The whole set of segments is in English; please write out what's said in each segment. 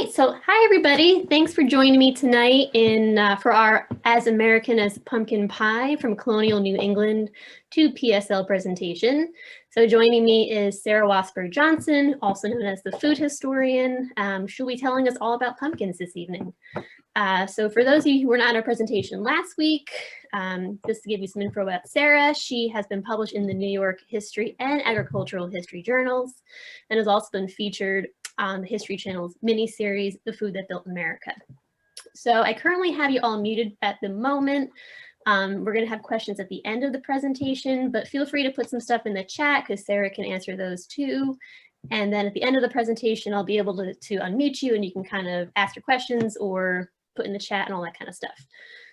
right, so hi everybody. Thanks for joining me tonight for our As American as Pumpkin Pie from Colonial New England to PSL presentation. So joining me is Sarah Wassberg Johnson, also known as the food historian. She'll be telling us all about pumpkins this evening. So for those of you who were not in our presentation last week, just to give you some info about Sarah, she has been published in the New York History and Agricultural History journals and has also been featured on the History Channel's mini-series, The Food That Built America. So I currently have you all muted at the moment. We're going to have questions at the end of the presentation, but feel free to put some stuff in the chat because Sarah can answer those too. And then at the end of the presentation, I'll be able to unmute you and you can kind of ask your questions or put in the chat and all that kind of stuff.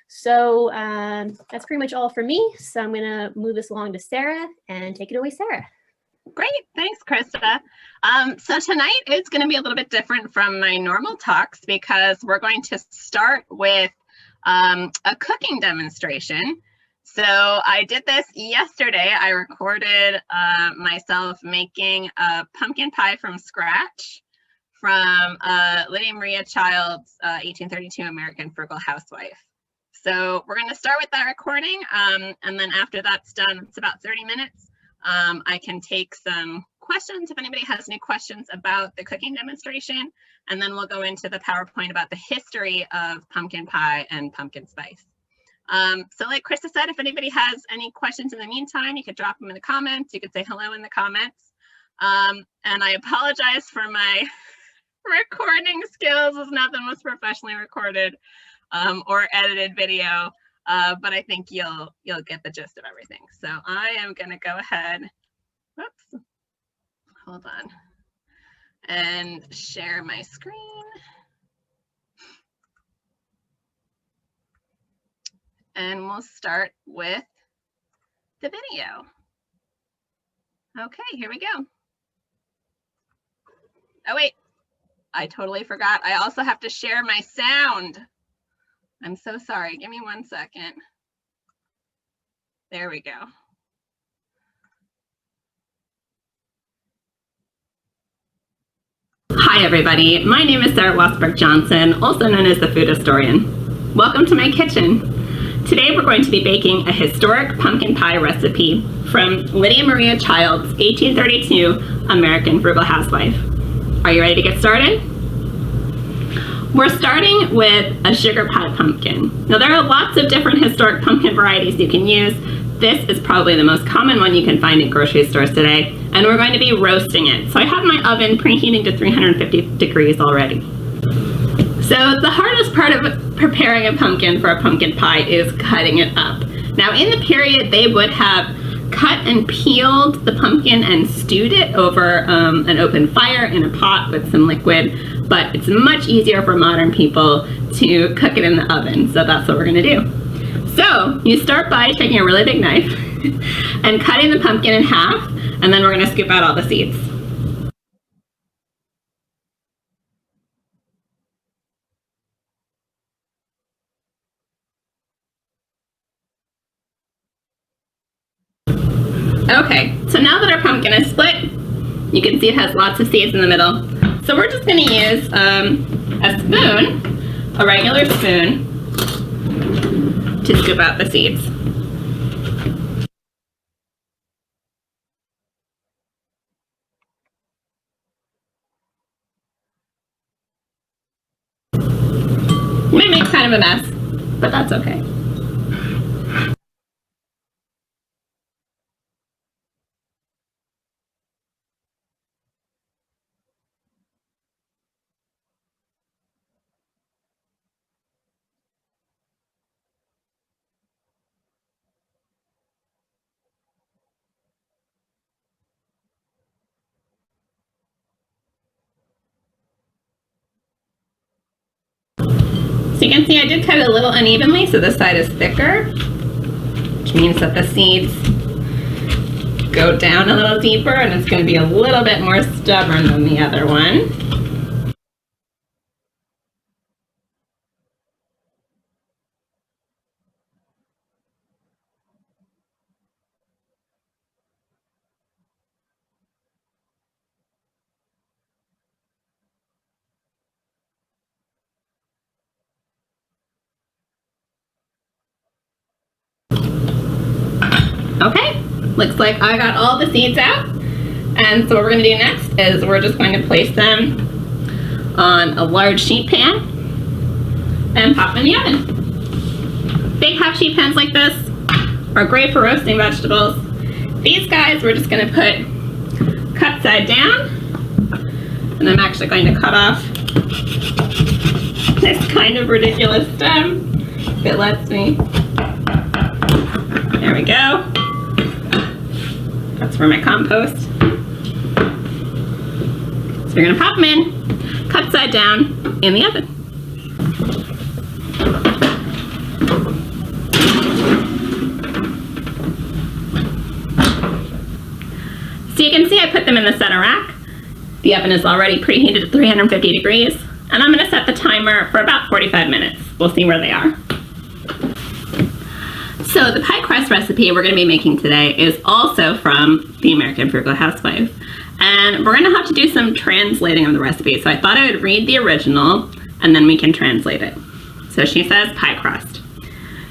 So that's pretty much all for me. So I'm going to move this along to Sarah and take it away, Sarah. Great, thanks, Krista. So tonight is going to be a little bit different from my normal talks because we're going to start with a cooking demonstration. So I did this yesterday. I recorded myself making a pumpkin pie from scratch from Lydia Maria Child's 1832 American Frugal Housewife. So we're going to start with that recording, and then after that's done, it's about 30 minutes. I can take some questions if anybody has any questions about the cooking demonstration, and then we'll go into the PowerPoint about the history of pumpkin pie and pumpkin spice. So like Krista said, if anybody has any questions in the meantime, you could drop them in the comments. You could say hello in the comments. And I apologize for my recording skills. It's not the most professionally recorded or edited video. But I think you'll get the gist of everything. So I am going to go ahead, whoops, hold on, and share my screen. And we'll start with the video. Okay, here we go. Oh, wait, I totally forgot. I also have to share my sound. I'm so sorry. Give me 1 second. There we go. Hi, everybody. My name is Sarah Wassberg Johnson, also known as the food historian. Welcome to my kitchen. Today, we're going to be baking a historic pumpkin pie recipe from Lydia Maria Child's 1832 American Frugal Housewife. Are you ready to get started? We're starting with a sugar pie pumpkin. Now there are lots of different historic pumpkin varieties you can use. This is probably the most common one you can find at grocery stores today, and we're going to be roasting it. So I have my oven preheating to 350 degrees already. So the hardest part of preparing a pumpkin for a pumpkin pie is cutting it up. Now in the period, they would have cut and peeled the pumpkin and stewed it over an open fire in a pot with some liquid. But it's much easier for modern people to cook it in the oven. So that's what we're gonna do. So you start by taking a really big knife and cutting the pumpkin in half, and then we're gonna scoop out all the seeds. Okay, so now that our pumpkin is split, you can see it has lots of seeds in the middle. So we're just going to use a spoon, a regular spoon, to scoop out the seeds. You might make kind of a mess, but that's okay. So you can see I did cut it a little unevenly, so this side is thicker, which means that the seeds go down a little deeper and it's going to be a little bit more stubborn than the other one. Okay, looks like I got all the seeds out. And so what we're going to do next is we're just going to place them on a large sheet pan and pop them in the oven. Big half sheet pans like this are great for roasting vegetables. These guys we're just going to put cut side down, and I'm actually going to cut off this kind of ridiculous stem if it lets me. There we go. That's for my compost. So you're gonna pop them in, cut side down in the oven. So you can see I put them in the center rack. The oven is already preheated at 350 degrees, and I'm gonna set the timer for about 45 minutes. We'll see where they are. So the pie crust recipe we're going to be making today is also from the American Frugal Housewife. And we're going to have to do some translating of the recipe. So I thought I would read the original and then we can translate it. So she says pie crust.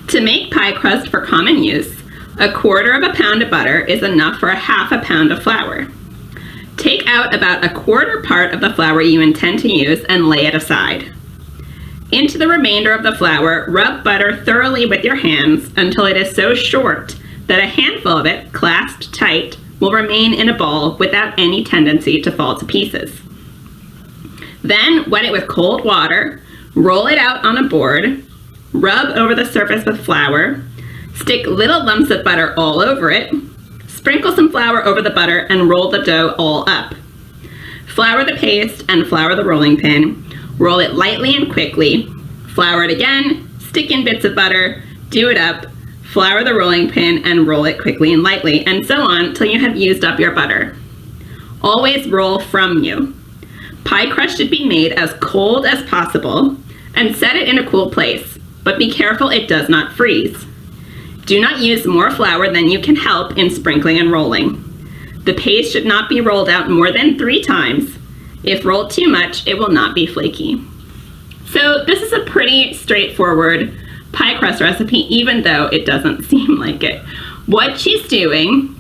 To make pie crust for common use, 1/4 pound of butter is enough for 1/2 pound of flour. Take out about 1/4 part of the flour you intend to use and lay it aside. Into the remainder of the flour, rub butter thoroughly with your hands until it is so short that a handful of it, clasped tight, will remain in a ball without any tendency to fall to pieces. Then wet it with cold water, roll it out on a board, rub over the surface with flour, stick little lumps of butter all over it, sprinkle some flour over the butter and roll the dough all up. Flour the paste and flour the rolling pin. Roll it lightly and quickly, flour it again, stick in bits of butter, do it up, flour the rolling pin and roll it quickly and lightly, and so on till you have used up your butter. Always roll from you. Pie crust should be made as cold as possible and set it in a cool place, but be careful it does not freeze. Do not use more flour than you can help in sprinkling and rolling. The paste should not be rolled out more than 3 times. If rolled too much, it will not be flaky. So this is a pretty straightforward pie crust recipe, even though it doesn't seem like it. What she's doing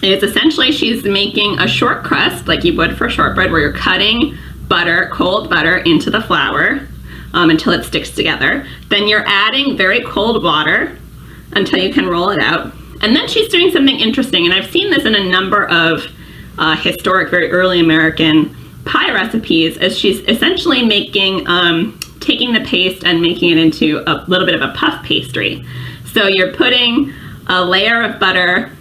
is essentially she's making a short crust like you would for shortbread, where you're cutting butter, cold butter, into the flour until it sticks together. Then you're adding very cold water until you can roll it out. And then she's doing something interesting, and I've seen this in a number of historic, very early American pie recipes, as she's essentially making, taking the paste and making it into a little bit of a puff pastry. So you're putting a layer of butter,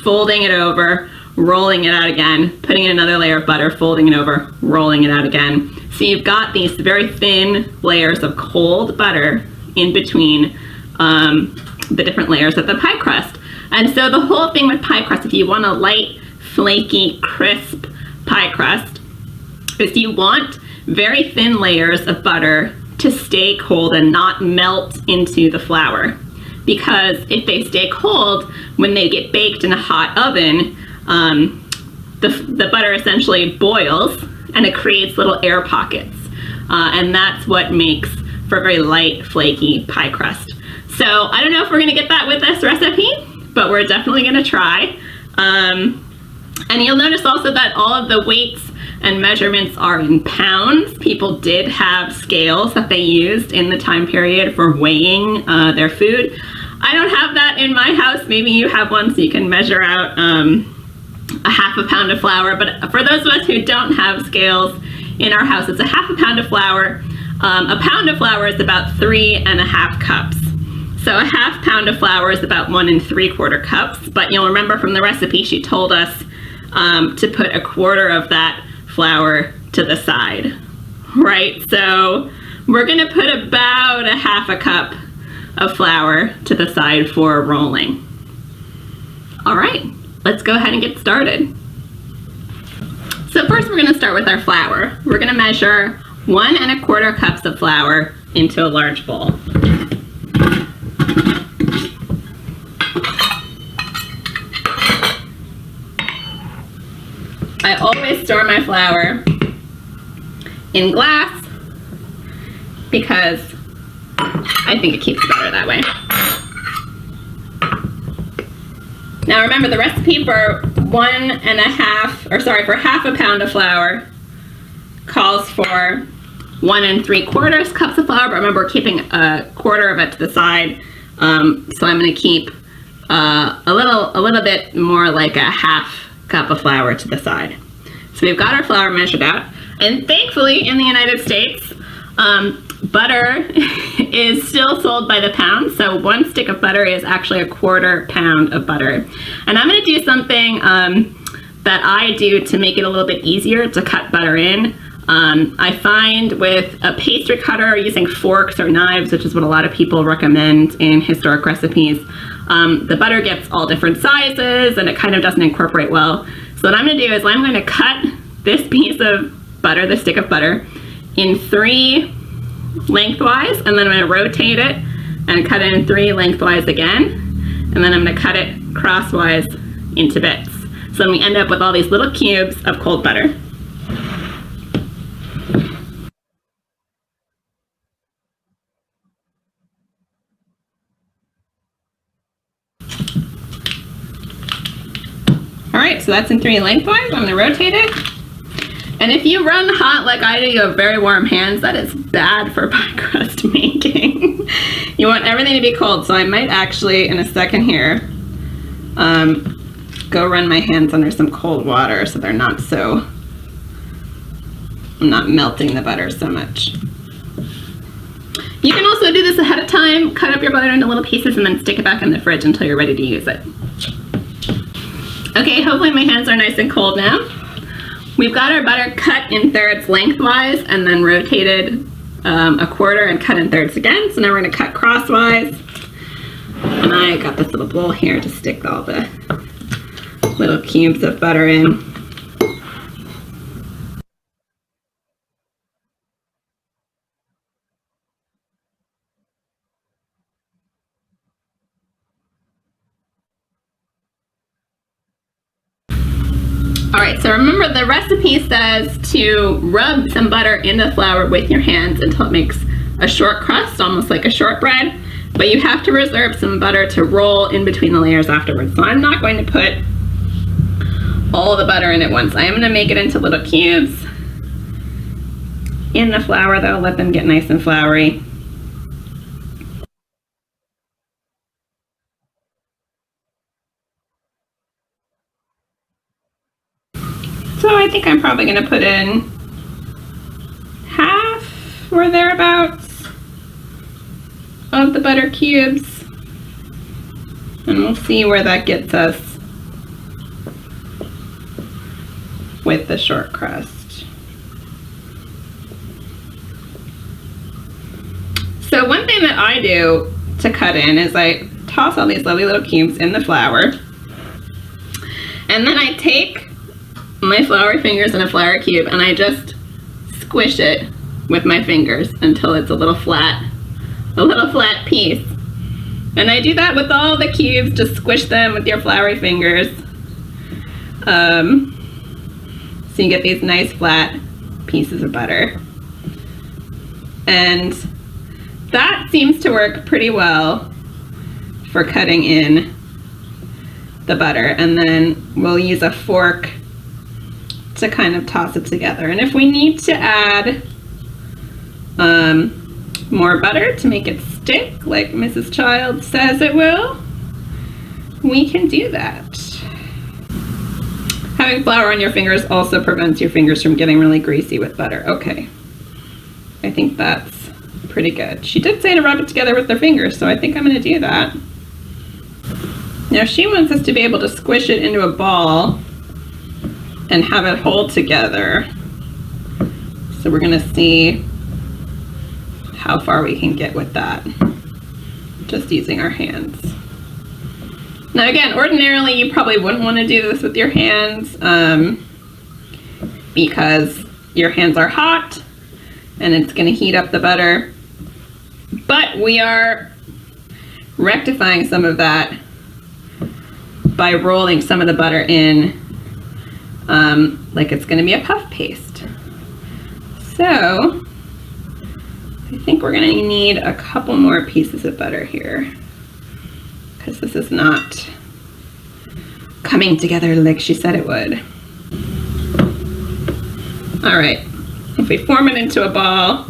folding it over, rolling it out again, putting in another layer of butter, folding it over, rolling it out again. So you've got these very thin layers of cold butter in between the different layers of the pie crust. And so the whole thing with pie crust, if you want a light, flaky, crisp pie crust, is you want very thin layers of butter to stay cold and not melt into the flour. Because if they stay cold, when they get baked in a hot oven, the butter essentially boils and it creates little air pockets. And that's what makes for a very light, flaky pie crust. So I don't know if we're gonna get that with this recipe, but we're definitely gonna try. And you'll notice also that all of the weights and measurements are in pounds. People did have scales that they used in the time period for weighing their food. I don't have that in my house. Maybe you have one so you can measure out 1/2 pound of flour. But for those of us who don't have scales in our house, it's 1/2 pound of flour. A pound of flour is about 3½ cups. So 1/2 pound of flour is about 1 3/4 cups. But you'll remember from the recipe, she told us to put 1/4 of that flour to the side, right? So we're gonna put about 1/2 cup of flour to the side for rolling. All right, let's go ahead and get started. So first we're gonna start with our flour. We're gonna measure 1 1/4 cups of flour into a large bowl. I always store my flour in glass because I think it keeps better that way. Now remember, the recipe for for half a pound of flour calls for 1 3/4 cups of flour, but remember we're keeping a quarter of it to the side. So I'm going to keep a little bit more like a half cup of flour to the side. So we've got our flour measured out, and thankfully in the United States, butter is still sold by the pound. So 1 stick of butter is actually 1/4 pound of butter. And I'm going to do something that I do to make it a little bit easier to cut butter in. I find with a pastry cutter using forks or knives, which is what a lot of people recommend in historic recipes, the butter gets all different sizes and it kind of doesn't incorporate well. So what I'm going to do is I'm going to cut this piece of butter, this stick of butter, in 3 lengthwise, and then I'm going to rotate it and cut it in 3 lengthwise again, and then I'm going to cut it crosswise into bits. So then we end up with all these little cubes of cold butter. All right, so that's in 3 lengthwise. I'm going to rotate it. And if you run hot like I do, you have very warm hands, that is bad for pie crust making. You want everything to be cold, so I might actually, in a second here, go run my hands under some cold water so they're not so, I'm not melting the butter so much. You can also do this ahead of time, cut up your butter into little pieces and then stick it back in the fridge until you're ready to use it. Okay, hopefully my hands are nice and cold now. We've got our butter cut in thirds lengthwise and then rotated 1/4 and cut in thirds again. So now we're going to cut crosswise. And I got this little bowl here to stick all the little cubes of butter in. All right, so remember the recipe says to rub some butter in the flour with your hands until it makes a short crust, almost like a shortbread, but you have to reserve some butter to roll in between the layers afterwards. So I'm not going to put all the butter in at once. I am going to make it into little cubes in the flour though, let them get nice and floury. So I think I'm probably going to put in half or thereabouts of the butter cubes, and we'll see where that gets us with the short crust. So one thing that I do to cut in is I toss all these lovely little cubes in the flour, and then I take my floury fingers in a flour cube and I just squish it with my fingers until it's a little flat piece. And I do that with all the cubes, just squish them with your floury fingers. So you get these nice flat pieces of butter. And that seems to work pretty well for cutting in the butter. And then we'll use a fork to kind of toss it together. And if we need to add more butter to make it stick, like Mrs. Child says it will, we can do that. Having flour on your fingers also prevents your fingers from getting really greasy with butter. Okay, I think that's pretty good. She did say to rub it together with their fingers, so I think I'm going to do that. Now she wants us to be able to squish it into a ball and have it hold together. So we're gonna see how far we can get with that, just using our hands. Now again, ordinarily you probably wouldn't want to do this with your hands because your hands are hot and it's gonna heat up the butter. But we are rectifying some of that by rolling some of the butter in like it's going to be a puff paste. So I think we're going to need a couple more pieces of butter here because this is not coming together like she said it would. All right, if we form it into a ball,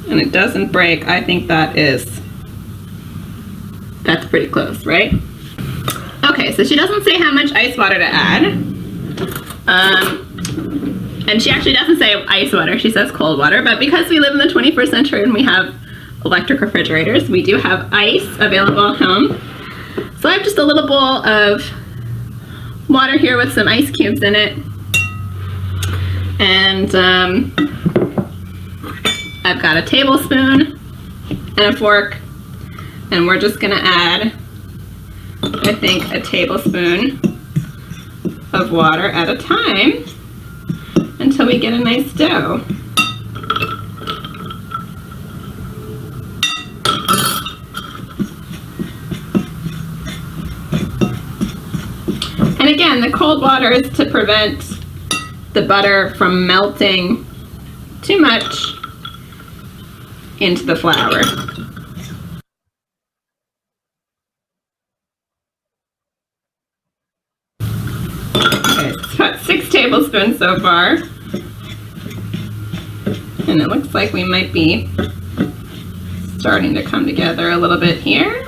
and it doesn't break, I think that's pretty close, right? Okay, so she doesn't say how much ice water to add. And she actually doesn't say ice water, she says cold water, but because we live in the 21st century and we have electric refrigerators, we do have ice available at home. So I have just a little bowl of water here with some ice cubes in it. And I've got a tablespoon and a fork, and we're just gonna add, I think, a tablespoon of water at a time until we get a nice dough. And again, the cold water is to prevent the butter from melting too much into the flour. Okay, it's about 6 tablespoons so far. And it looks like we might be starting to come together a little bit here.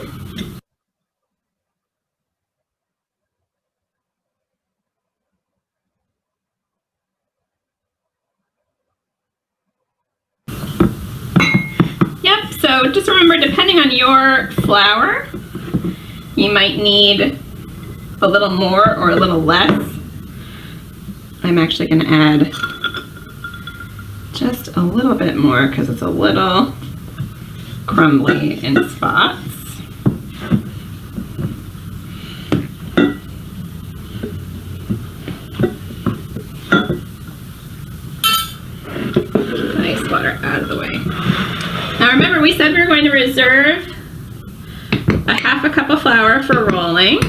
Yep, so just remember, depending on your flour, you might need a little more or a little less. I'm actually going to add just a little bit more because it's a little crumbly in spots. Nice water out of the way. Now remember, we said we were going to reserve a half a cup of flour for rolling.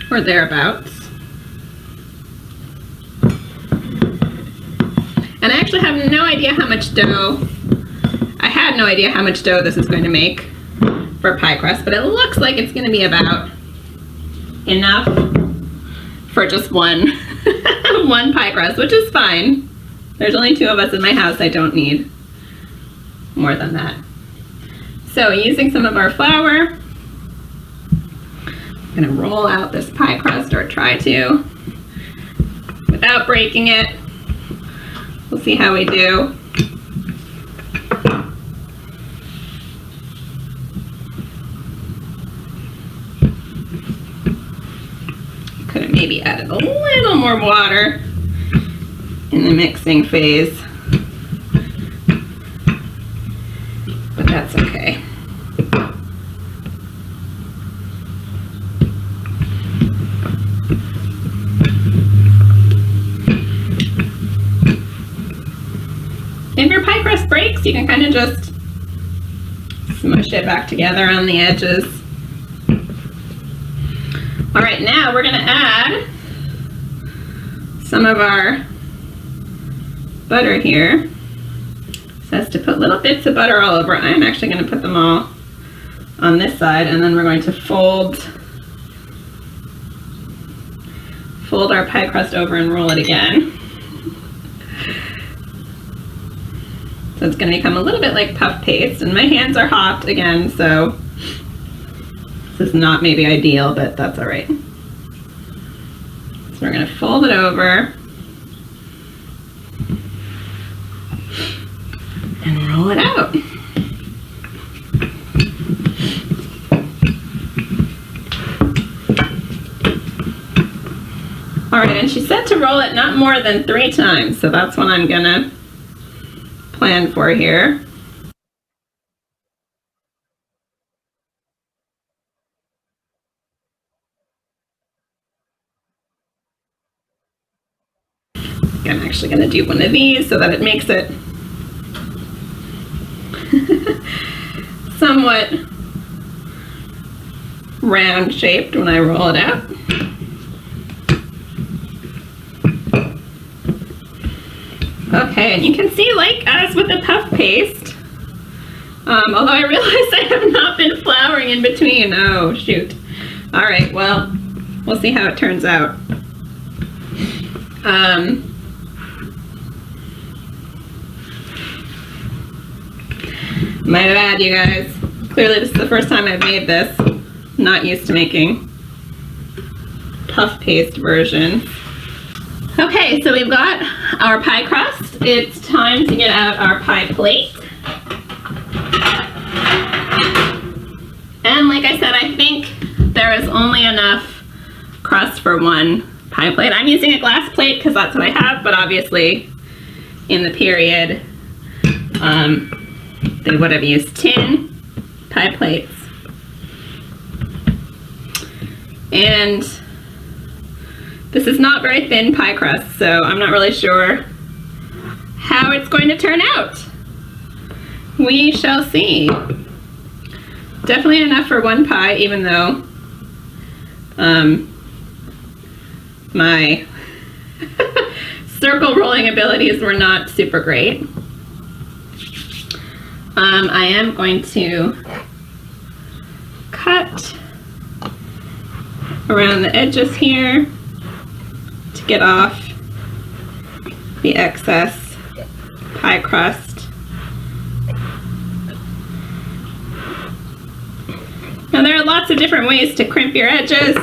Or thereabouts. And I actually have no idea how much dough, I had no idea how much dough this is going to make for pie crust, but it looks like it's going to be about enough for just one, one pie crust, which is fine. There's only 2 of us in my house, I don't need more than that. So using some of our flour, I'm going to roll out this pie crust, or try to, without breaking it. We'll see how we do. Could have maybe added a little more water in the mixing phase, but that's okay. If your pie crust breaks, you can kind of just smush it back together on the edges. All right, now we're going to add some of our butter here. It says to put little bits of butter all over. I'm actually going to put them all on this side, and then we're going to fold our pie crust over and roll it again. So it's going to become a little bit like puff paste, and my hands are hot again, so this is not maybe ideal, but that's all right. So we're going to fold it over and roll it out. All right, and she said to roll it not more than 3 times, so that's what I'm going to plan for here. I'm actually going to do one of these so that it makes it somewhat round shaped when I roll it out. Okay, and you can see, like as with the puff paste, although I realize I have not been flouring in between. Oh, shoot. All right, well, we'll see how it turns out. My bad, you guys. Clearly this is the first time I've made this. Not used to making puff paste versions. Okay, so we've got our pie crust. It's time to get out our pie plate. And like I said, I think there is only enough crust for one pie plate. I'm using a glass plate because that's what I have, but obviously in the period, they would have used tin pie plates. And this is not very thin pie crust, so I'm not really sure how it's going to turn out. We shall see. Definitely enough for one pie, even though my circle rolling abilities were not super great. I am going to cut around the edges here to get off the excess pie crust. Now there are lots of different ways to crimp your edges.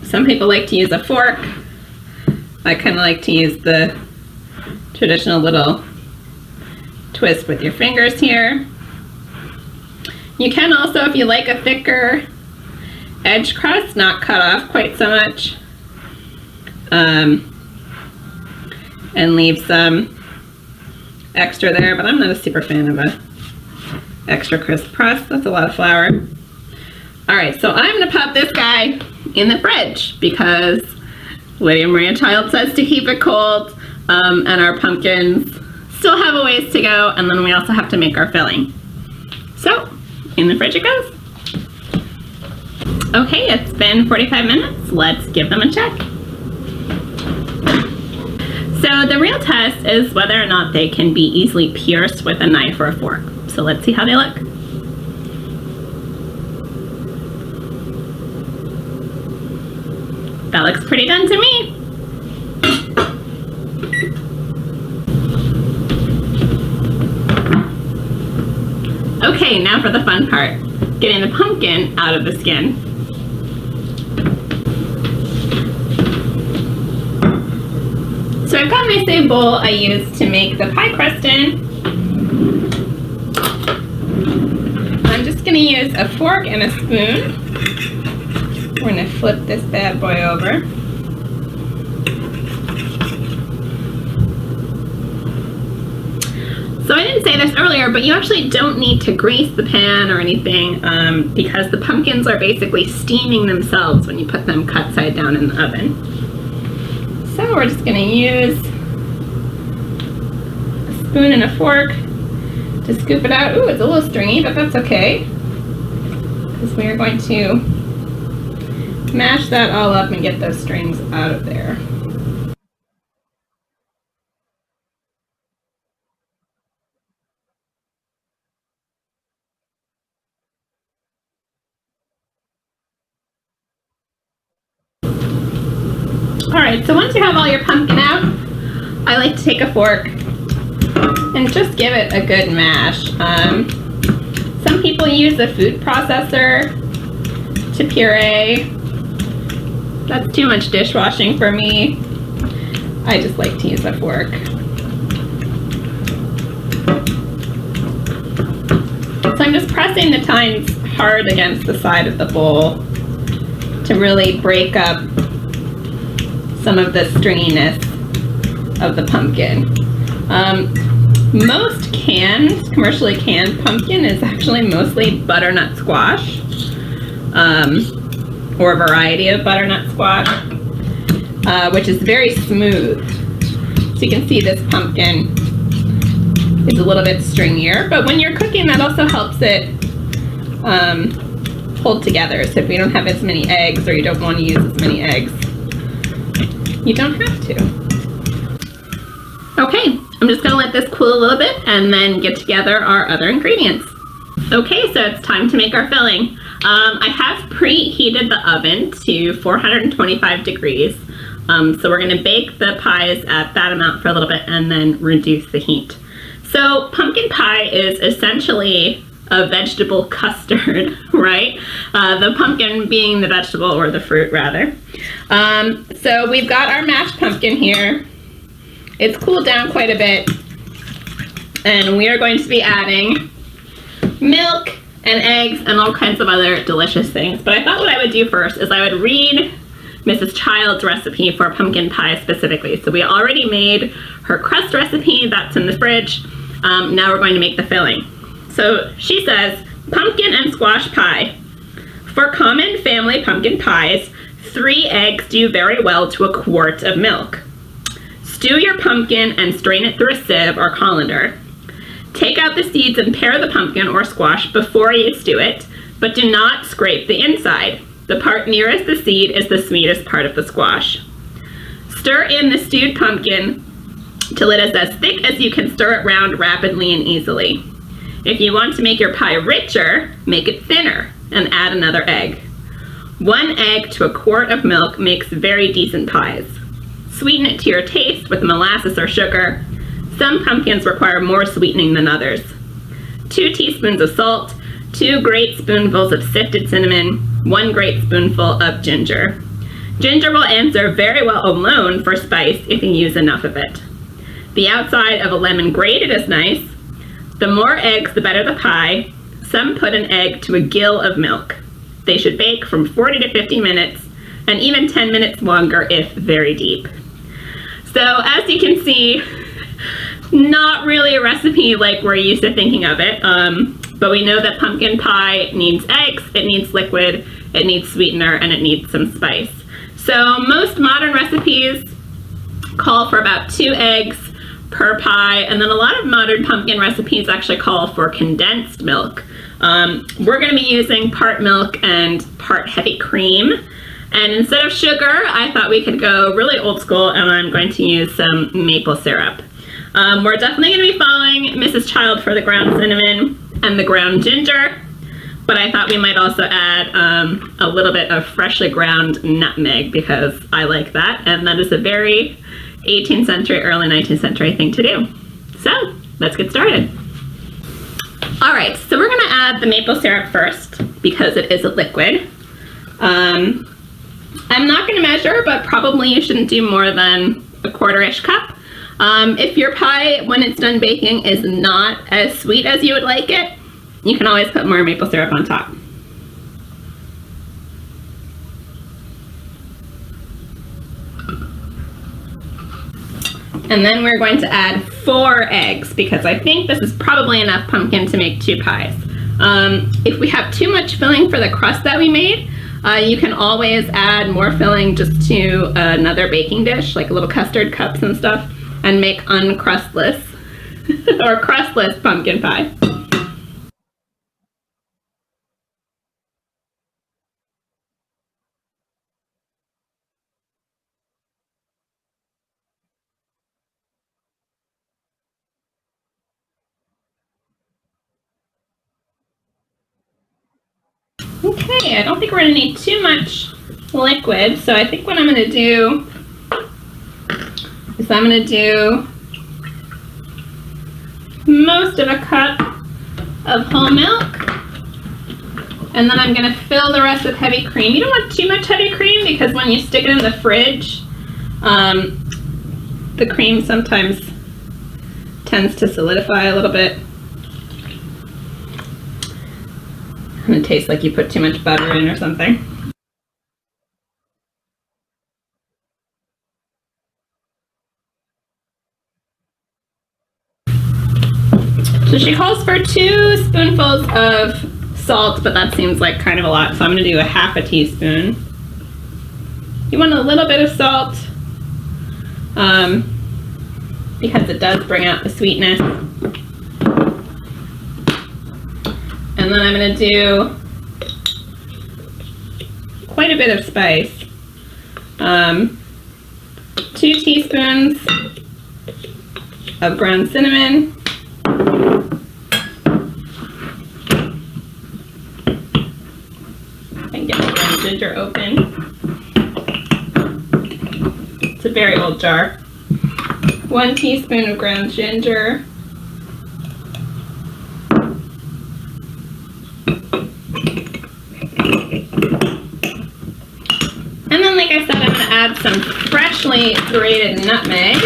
Some people like to use a fork. I kind of like to use the traditional little twist with your fingers here. You can also, if you like a thicker edge crust, not cut off quite so much, and leave some extra there, but I'm not a super fan of a extra crisp crust. That's a lot of flour. All right, so I'm gonna pop this guy in the fridge because Lydia Marie Untitled says to keep it cold, and our pumpkins still have a ways to go, and then we also have to make our filling. So, in the fridge it goes. Okay, it's been 45 minutes. Let's give them a check. So the real test is whether or not they can be easily pierced with a knife or a fork. So let's see how they look. That looks pretty done to me. Okay, now for the fun part, getting the pumpkin out of the skin. So I've got my same bowl I used to make the pie crust in. I'm just gonna use a fork and a spoon. We're gonna flip this bad boy over. So I didn't say this earlier, but you actually don't need to grease the pan or anything because the pumpkins are basically steaming themselves when you put them cut side down in the oven. So we're just going to use a spoon and a fork to scoop it out. Ooh, it's a little stringy, but that's okay because we are going to mash that all up and get those strings out of there. Alright, so once you have all your pumpkin out, I like to take a fork and just give it a good mash. Some people use a food processor to puree. That's too much dishwashing for me. I just like to use a fork. So I'm just pressing the tines hard against the side of the bowl to really break up some of the stringiness of the pumpkin. Most commercially canned pumpkin is actually mostly butternut squash, or a variety of butternut squash, which is very smooth. So you can see this pumpkin is a little bit stringier, but when you're cooking, that also helps it hold together. So if you don't have as many eggs or you don't want to use as many eggs, you don't have to. Okay, I'm just gonna let this cool a little bit and then get together our other ingredients. Okay, so it's time to make our filling. I have preheated the oven to 425 degrees. So we're gonna bake the pies at that amount for a little bit and then reduce the heat. So pumpkin pie is essentially a vegetable custard, right? The pumpkin being the vegetable, or the fruit rather. So we've got our mashed pumpkin here. It's cooled down quite a bit. And we are going to be adding milk and eggs and all kinds of other delicious things. But I thought what I would do first is I would read Mrs. Child's recipe for pumpkin pie specifically. So we already made her crust recipe, that's in the fridge. Now we're going to make the filling. So she says, pumpkin and squash pie. For common family pumpkin pies, 3 eggs do very well to a quart of milk. Stew your pumpkin and strain it through a sieve or colander. Take out the seeds and pare the pumpkin or squash before you stew it, but do not scrape the inside. The part nearest the seed is the sweetest part of the squash. Stir in the stewed pumpkin till it is as thick as you can stir it round rapidly and easily. If you want to make your pie richer, make it thinner and add another egg. 1 egg to a quart of milk makes very decent pies. Sweeten it to your taste with molasses or sugar. Some pumpkins require more sweetening than others. 2 teaspoons of salt, 2 great spoonfuls of sifted cinnamon, 1 great spoonful of ginger. Ginger will answer very well alone for spice if you use enough of it. The outside of a lemon grated is nice. The more eggs, the better the pie. Some put an egg to a gill of milk. They should bake from 40 to 50 minutes, and even 10 minutes longer if very deep. So as you can see, not really a recipe like we're used to thinking of it, but we know that pumpkin pie needs eggs, it needs liquid, it needs sweetener, and it needs some spice. So most modern recipes call for about 2 eggs per pie, and then a lot of modern pumpkin recipes actually call for condensed milk. We're going to be using part milk and part heavy cream, and instead of sugar, I thought we could go really old school, and I'm going to use some maple syrup. We're definitely going to be following Mrs. Child for the ground cinnamon and the ground ginger, but I thought we might also add a little bit of freshly ground nutmeg because I like that, and that is a very 18th century, early 19th century thing to do. So let's get started. All right, so we're going to add the maple syrup first because it is a liquid. I'm not going to measure, but probably you shouldn't do more than a 1/4-ish cup. If your pie, when it's done baking, is not as sweet as you would like it, you can always put more maple syrup on top. And then we're going to add 4 eggs because I think this is probably enough pumpkin to make 2 pies. If we have too much filling for the crust that we made, you can always add more filling just to another baking dish, like little custard cups and stuff, and make uncrustless or crustless pumpkin pie. Okay, I don't think we're going to need too much liquid, so I think what I'm going to do is I'm going to do most of a cup of whole milk, and then I'm going to fill the rest with heavy cream. You don't want too much heavy cream because when you stick it in the fridge, the cream sometimes tends to solidify a little bit. And it tastes like you put too much butter in or something. So she calls for 2 spoonfuls of salt, but that seems like kind of a lot, so I'm going to do a 1/2 teaspoon. You want a little bit of salt because it does bring out the sweetness. And then I'm going to do quite a bit of spice. 2 teaspoons of ground cinnamon. And get the ground ginger open. It's a very old jar. 1 teaspoon of ground ginger. And then, like I said, I'm going to add some freshly grated nutmeg.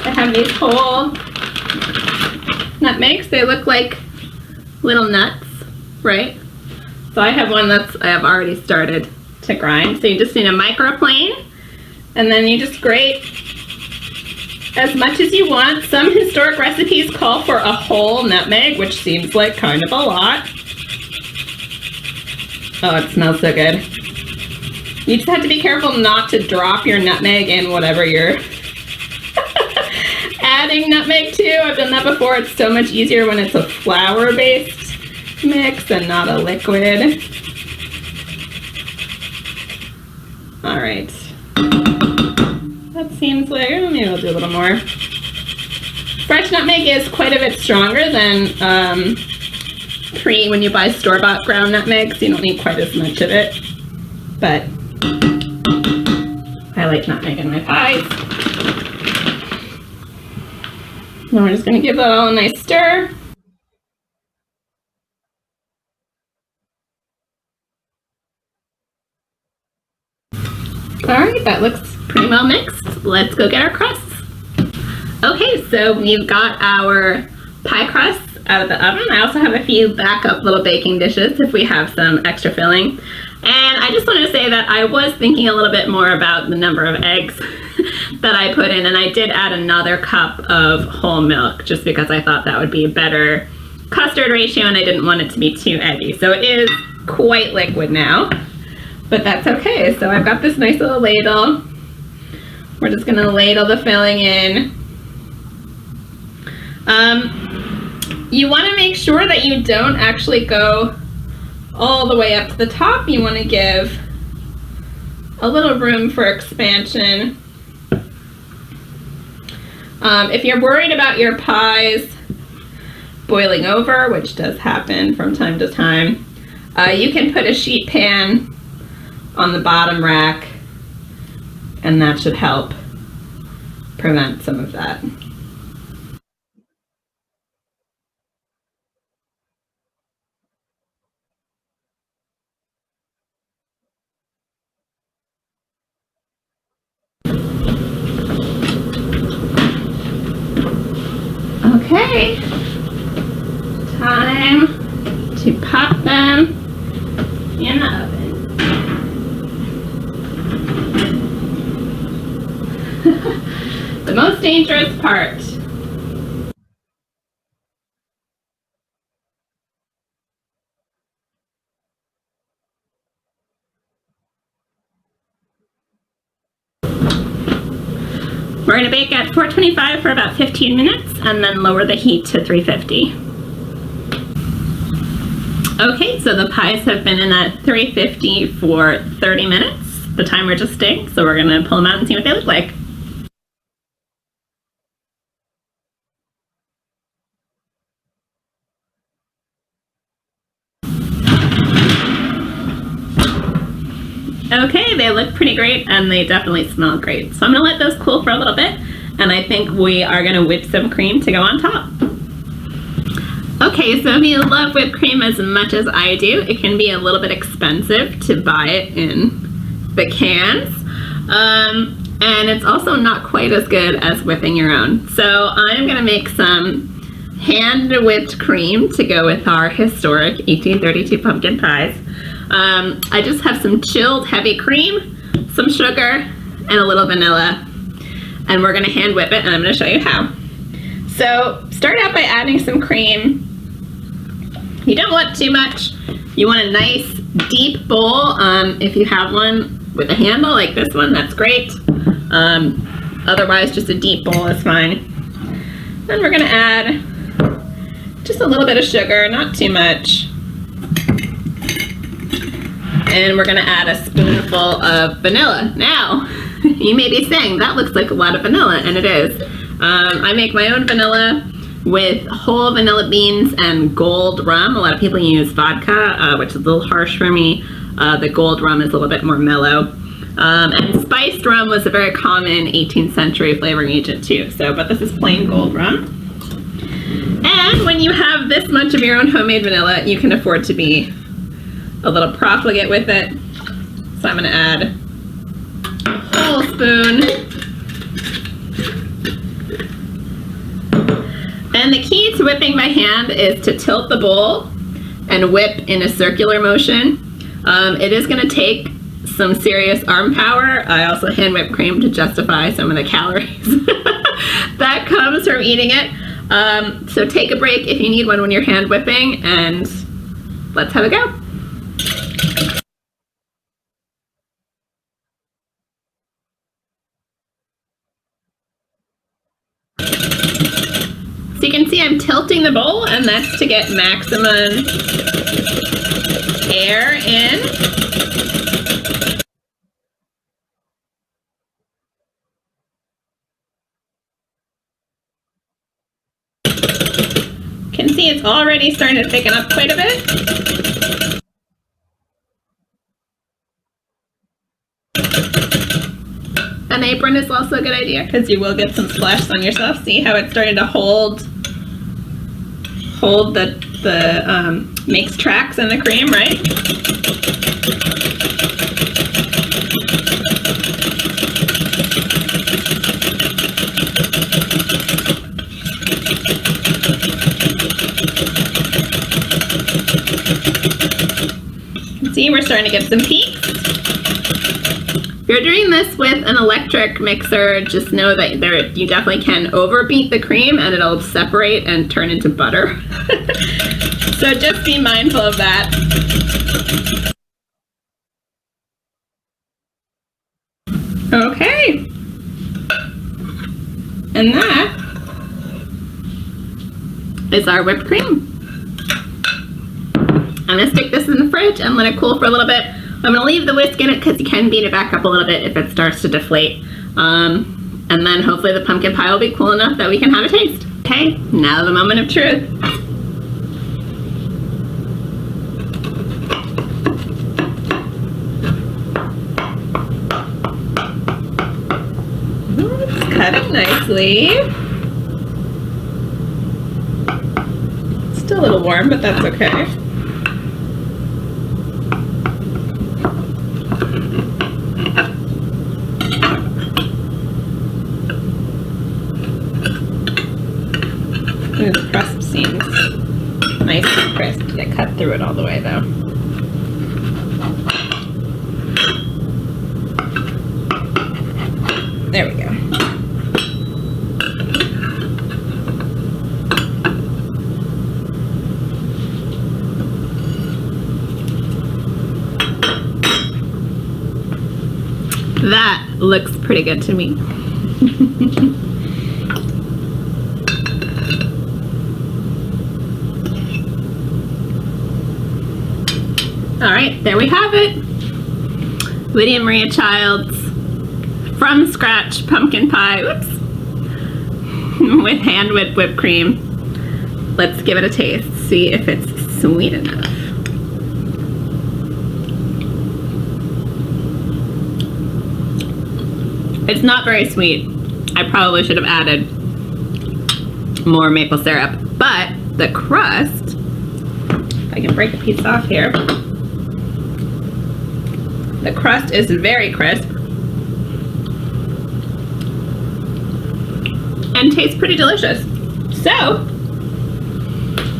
I have these whole nutmegs. They look like little nuts, right? So I have one I have already started to grind. So you just need a microplane, and then you just grate as much as you want. Some historic recipes call for a whole nutmeg, which seems like kind of a lot. Oh, it smells so good. You just have to be careful not to drop your nutmeg in whatever you're adding nutmeg to. I've done that before. It's so much easier when it's a flour-based mix and not a liquid. All right. That seems like, maybe I'll do a little more. Fresh nutmeg is quite a bit stronger than when you buy store-bought ground nutmegs. You don't need quite as much of it, but I like nutmeg in my pies. Now we're just going to give that all a nice stir. All right, that looks pretty well mixed. Let's go get our crusts. Okay, so we've got our pie crusts out of the oven. I also have a few backup little baking dishes if we have some extra filling. And I just wanted to say that I was thinking a little bit more about the number of eggs that I put in, and I did add another cup of whole milk just because I thought that would be a better custard ratio and I didn't want it to be too eggy. So it is quite liquid now, but that's okay. So I've got this nice little ladle. We're just gonna ladle the filling in. You wanna make sure that you don't actually go all the way up to the top. You wanna give a little room for expansion. If you're worried about your pies boiling over, which does happen from time to time, you can put a sheet pan on the bottom rack, and that should help prevent some of that. Okay, time to pop them in the oven. The most dangerous part. We're going to bake at 425 for about 15 minutes and then lower the heat to 350. Okay, so the pies have been in at 350 for 30 minutes. The timer just stinks, so we're going to pull them out and see what they look like. Okay, they look pretty great and they definitely smell great. So I'm gonna let those cool for a little bit, and I think we are gonna whip some cream to go on top. Okay, so if you love whipped cream as much as I do, it can be a little bit expensive to buy it in the cans. And it's also not quite as good as whipping your own. So I'm gonna make some hand whipped cream to go with our historic 1832 pumpkin pies. I just have some chilled heavy cream, some sugar, and a little vanilla, and we're gonna hand whip it, and I'm gonna show you how. So start out by adding some cream. You don't want too much. You want a nice deep bowl. If you have one with a handle like this one, that's great. Otherwise, just a deep bowl is fine. Then we're gonna add just a little bit of sugar, not too much. And we're gonna add a spoonful of vanilla. Now, you may be saying, that looks like a lot of vanilla, and it is. I make my own vanilla with whole vanilla beans and gold rum. A lot of people use vodka, which is a little harsh for me. The gold rum is a little bit more mellow. And spiced rum was a very common 18th century flavoring agent too. But this is plain gold rum. And when you have this much of your own homemade vanilla, you can afford to be a little profligate with it. So I'm going to add a whole spoon. And the key to whipping by hand is to tilt the bowl and whip in a circular motion. It is going to take some serious arm power. I also hand whip cream to justify some of the calories that comes from eating it. So take a break if you need one when you're hand whipping, and let's have a go. So you can see I'm tilting the bowl, and that's to get maximum air in. You can see it's already starting to thicken up quite a bit. An apron is also a good idea because you will get some splash on yourself. See how it's starting to hold the makes tracks in the cream, right? See, we're starting to get some peaks. If you're doing this with an electric mixer, just know that you definitely can overbeat the cream and it'll separate and turn into butter. So just be mindful of that. Okay. And that is our whipped cream. I'm going to stick this in the fridge and let it cool for a little bit. I'm going to leave the whisk in it because you can beat it back up a little bit if it starts to deflate. And then hopefully the pumpkin pie will be cool enough that we can have a taste. Okay, now the moment of truth. Ooh, it's cutting nicely. It's still a little warm, but that's okay. Ooh, the crust seems nice and crisp. Get cut through it all the way though. There we go. That looks pretty good to me. All right, there we have it. Lydia Maria Child's from scratch pumpkin pie, whoops, with hand whipped cream. Let's give it a taste, see if it's sweet enough. It's not very sweet. I probably should have added more maple syrup, but the crust, if I can break a piece off here, the crust is very crisp and tastes pretty delicious. So,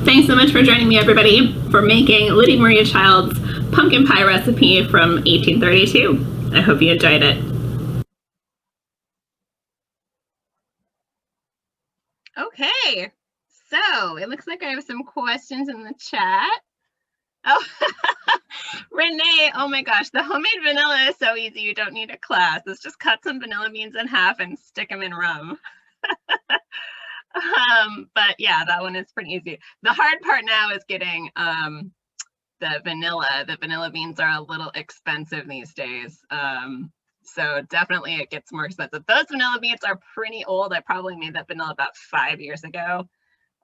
thanks so much for joining me, everybody, for making Lydia Maria Child's pumpkin pie recipe from 1832. I hope you enjoyed it. Okay, so it looks like I have some questions in the chat. Oh, Renee, oh my gosh, the homemade vanilla is so easy. You don't need a class. Let's just cut some vanilla beans in half and stick them in rum. But yeah, that one is pretty easy. The hard part now is getting the vanilla. The vanilla beans are a little expensive these days. So definitely it gets more expensive. Those vanilla beans are pretty old. I probably made that vanilla about 5 years ago.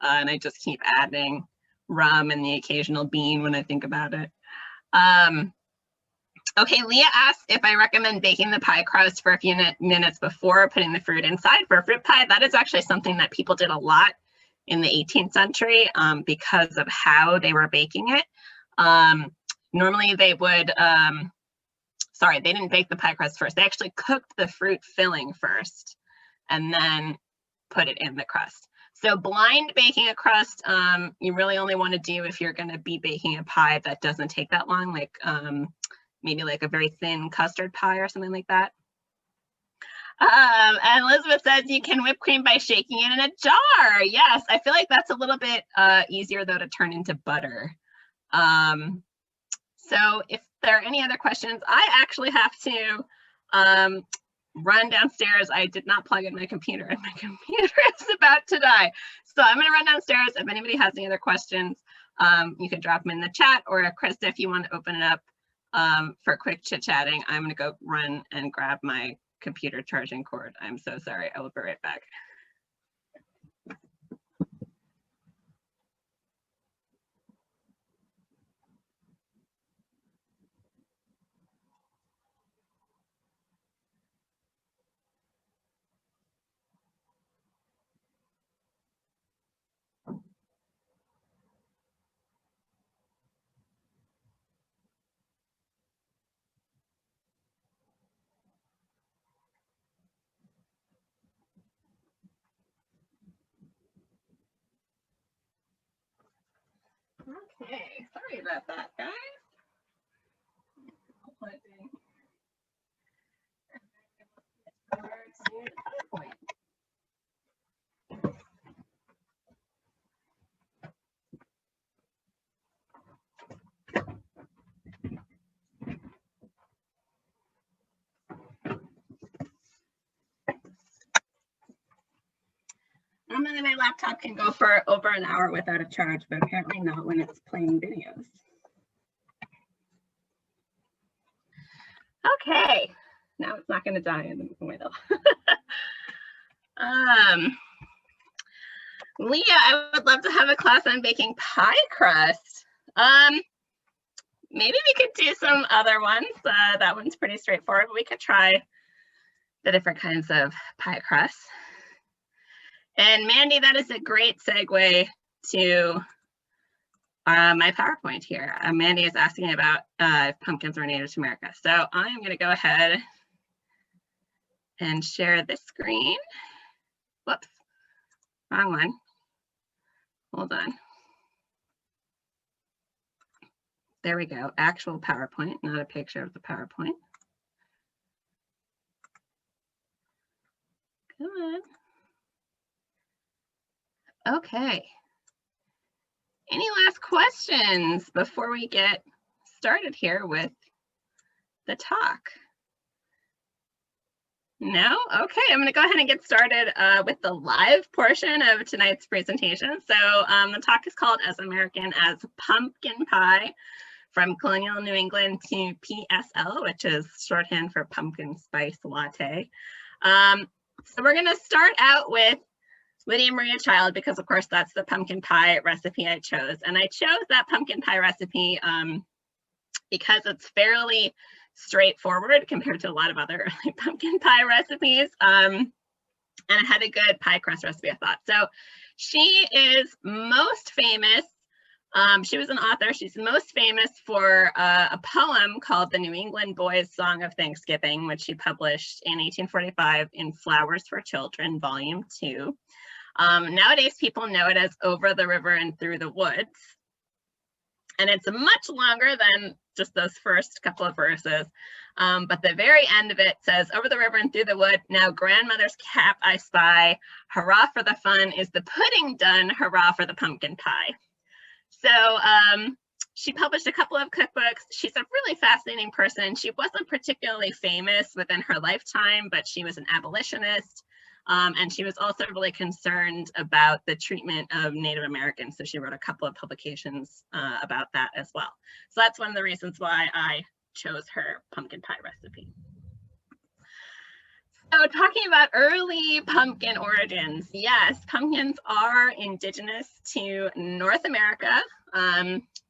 And I just keep adding rum and the occasional bean when I think about it. Okay, Leah asked if I recommend baking the pie crust for a few minutes before putting the fruit inside for a fruit pie. That is actually something that people did a lot in the 18th century because of how they were baking it. Normally they would, sorry, they didn't bake the pie crust first. They actually cooked the fruit filling first and then put it in the crust. So blind baking a crust, you really only want to do if you're going to be baking a pie that doesn't take that long, like maybe like a very thin custard pie or something like that. And Elizabeth says you can whip cream by shaking it in a jar. Yes, I feel like that's a little bit easier though to turn into butter. So if there are any other questions, I actually have to run downstairs. I did not plug in my computer and my computer is about to die. So I'm going to run downstairs. If anybody has any other questions, you can drop them in the chat, or Krista, if you want to open it up for quick chit chatting, I'm going to go run and grab my computer charging cord. I'm so sorry. I will be right back. Okay, sorry about that, guys. Normally my laptop can go for over an hour without a charge, but apparently not when it's playing videos. Okay, now it's not going to die in the middle. Leah, I would love to have a class on baking pie crust. Maybe we could do some other ones. That one's pretty straightforward. We could try the different kinds of pie crust. And Mandy, that is a great segue to my PowerPoint here. Mandy is asking about if pumpkins were native to America. So I'm going to go ahead and share this screen. Whoops, wrong one. Hold on. There we go. Actual PowerPoint, not a picture of the PowerPoint. Come on. Okay. Any last questions before we get started here with the talk? No? Okay, I'm going to go ahead and get started with the live portion of tonight's presentation. So the talk is called As American as Pumpkin Pie, from Colonial New England to PSL, which is shorthand for pumpkin spice latte. So we're going to start out with Lydia Maria Child, because of course that's the pumpkin pie recipe I chose. And I chose that pumpkin pie recipe because it's fairly straightforward compared to a lot of other early pumpkin pie recipes. And it had a good pie crust recipe, I thought. So she is most famous. She was an author. She's most famous for a poem called The New England Boys' Song of Thanksgiving, which she published in 1845 in Flowers for Children, Volume 2. Nowadays, people know it as Over the River and Through the Woods. And it's much longer than just those first couple of verses. But the very end of it says, over the river and through the wood, now grandmother's cap I spy. Hurrah for the fun, is the pudding done? Hurrah for the pumpkin pie. So she published a couple of cookbooks. She's a really fascinating person. She wasn't particularly famous within her lifetime, but she was an abolitionist. And she was also really concerned about the treatment of Native Americans. So she wrote a couple of publications about that as well. So that's one of the reasons why I chose her pumpkin pie recipe. So talking about early pumpkin origins, yes, pumpkins are indigenous to North America.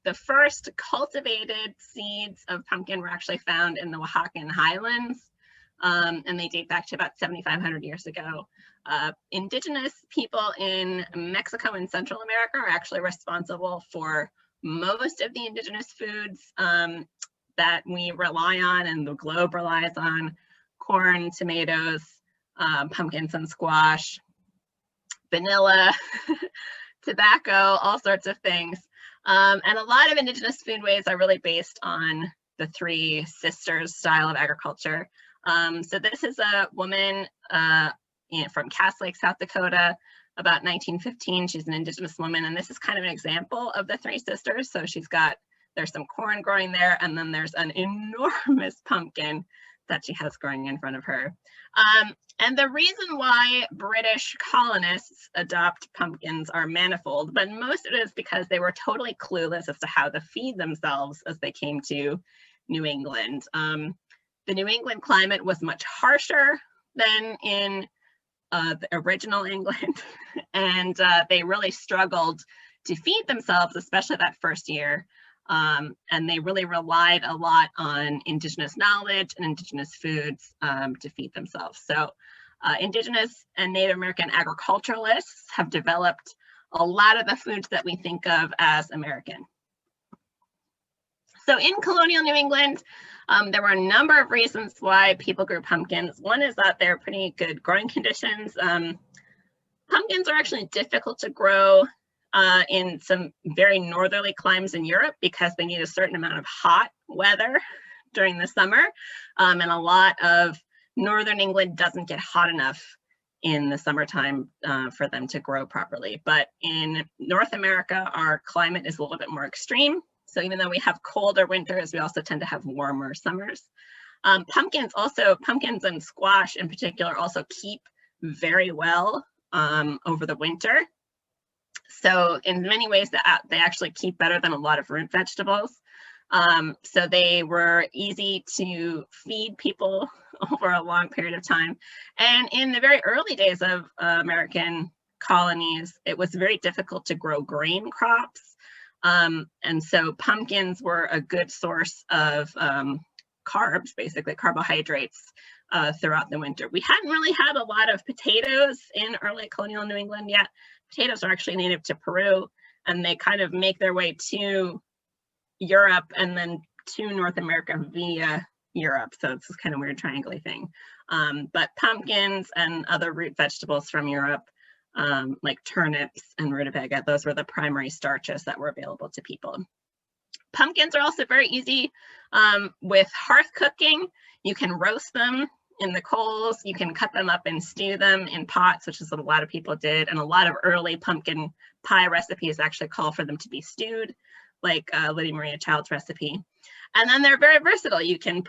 The first cultivated seeds of pumpkin were actually found in the Oaxacan highlands, and they date back to about 7,500 years ago. Indigenous people in Mexico and Central America are actually responsible for most of the indigenous foods that we rely on and the globe relies on: corn, tomatoes, pumpkins and squash, vanilla, tobacco, all sorts of things. And a lot of indigenous foodways are really based on the Three Sisters style of agriculture. So this is a woman from Cass Lake, South Dakota, about 1915. She's an indigenous woman, and this is kind of an example of the Three Sisters. So there's some corn growing there, and then there's an enormous pumpkin that she has growing in front of her. And the reason why British colonists adopt pumpkins are manifold, but most of it is because they were totally clueless as to how to feed themselves as they came to New England. The New England climate was much harsher than in the original England, and they really struggled to feed themselves, especially that first year. And they really relied a lot on indigenous knowledge and indigenous foods to feed themselves. So indigenous and Native American agriculturalists have developed a lot of the foods that we think of as American. So in colonial New England, there were a number of reasons why people grew pumpkins. One is that they're pretty good growing conditions. Pumpkins are actually difficult to grow in some very northerly climes in Europe because they need a certain amount of hot weather during the summer. And a lot of northern England doesn't get hot enough in the summertime for them to grow properly. But in North America, our climate is a little bit more extreme. So even though we have colder winters, we also tend to have warmer summers. Pumpkins and squash in particular also keep very well over the winter. So in many ways, they actually keep better than a lot of root vegetables. So they were easy to feed people over a long period of time. And in the very early days of American colonies, it was very difficult to grow grain crops. And so pumpkins were a good source of carbs, basically carbohydrates, throughout the winter. We hadn't really had a lot of potatoes in early colonial New England yet. Potatoes are actually native to Peru, and they kind of make their way to Europe and then to North America via Europe. So it's this kind of weird triangle thing. But pumpkins and other root vegetables from Europe, like turnips and rutabaga, those were the primary starches that were available to people. Pumpkins are also very easy with hearth cooking. You can roast them in the coals, you can cut them up and stew them in pots, which is what a lot of people did. And a lot of early pumpkin pie recipes actually call for them to be stewed, like Lydia Maria Child's recipe. And then they're very versatile. You can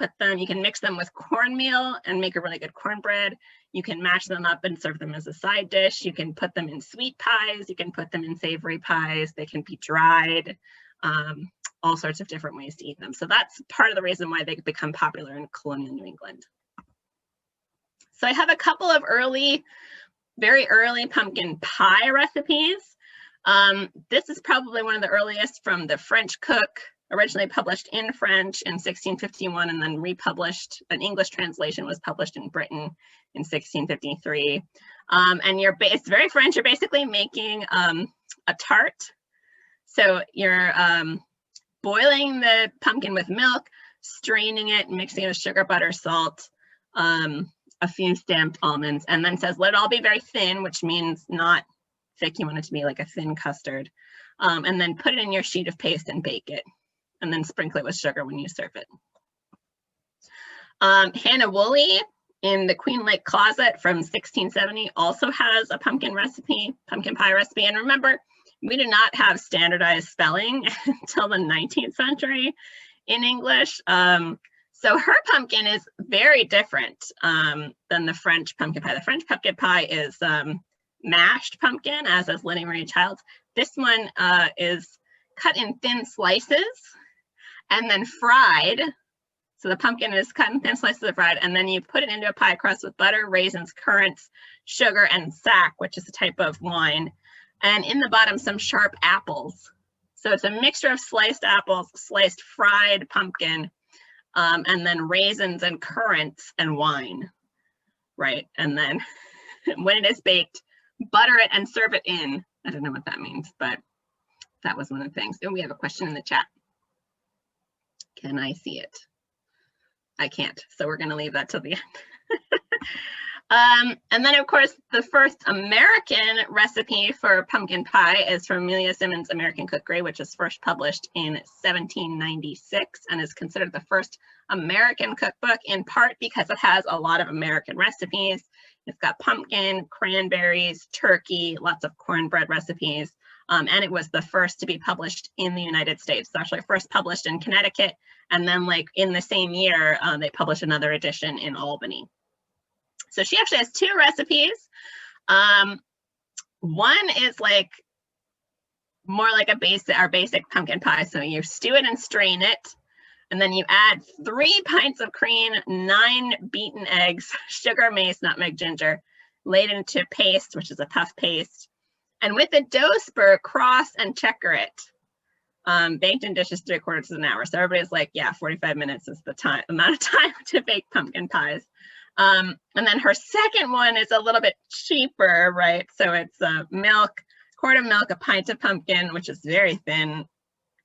mix them with cornmeal and make a really good cornbread. You can mash them up and serve them as a side dish. You can put them in sweet pies. You can put them in savory pies. They can be dried, all sorts of different ways to eat them. So that's part of the reason why they become popular in colonial New England. So I have a couple of very early pumpkin pie recipes. This is probably one of the earliest from the French cook, originally published in French in 1651 and then republished. An English translation was published in Britain in 1653. And it's very French. You're basically making a tart. So you're boiling the pumpkin with milk, straining it, mixing it with sugar, butter, salt, a few stamped almonds, and then says, let it all be very thin, which means not thick. You want it to be like a thin custard. And then put it in your sheet of paste and bake it. And then sprinkle it with sugar when you serve it. Hannah Woolley in the Queen Lake Closet from 1670 also has a pumpkin pie recipe. And remember, we did not have standardized spelling until the 19th century in English. So her pumpkin is very different than the French pumpkin pie. The French pumpkin pie is mashed pumpkin, as is Lydia Maria Child's. This one is cut in thin slices and then fried So the pumpkin is cut in thin slices of bread, and then you put it into a pie crust with butter, raisins, currants, sugar, and sack, which is a type of wine. And in the bottom, some sharp apples. So it's a mixture of sliced apples, sliced fried pumpkin, and then raisins and currants and wine, right? And then when it is baked, butter it and serve it in. I don't know what that means, but that was one of the things. And we have a question in the chat. Can I see it? I can't, so we're going to leave that till the end. And then, of course, the first American recipe for pumpkin pie is from Amelia Simmons' American Cookery, which is first published in 1796 and is considered the first American cookbook, in part because it has a lot of American recipes. It's got pumpkin, cranberries, turkey, lots of cornbread recipes, and it was the first to be published in the United States. It's actually first published in Connecticut, and then like in the same year, they published another edition in Albany. So she actually has two recipes. One is like more like our basic pumpkin pie. So you stew it and strain it, and then you add 3 pints of cream, 9 beaten eggs, sugar, mace, nutmeg, ginger, laid into paste, which is a puff paste. And with the dough spur, cross and checker it. Baked in dishes 3/4 of an hour. So everybody's like, yeah, 45 minutes is the amount of time to bake pumpkin pies. And then her second one is a little bit cheaper, right? So it's milk, quart of milk, a pint of pumpkin, which is very thin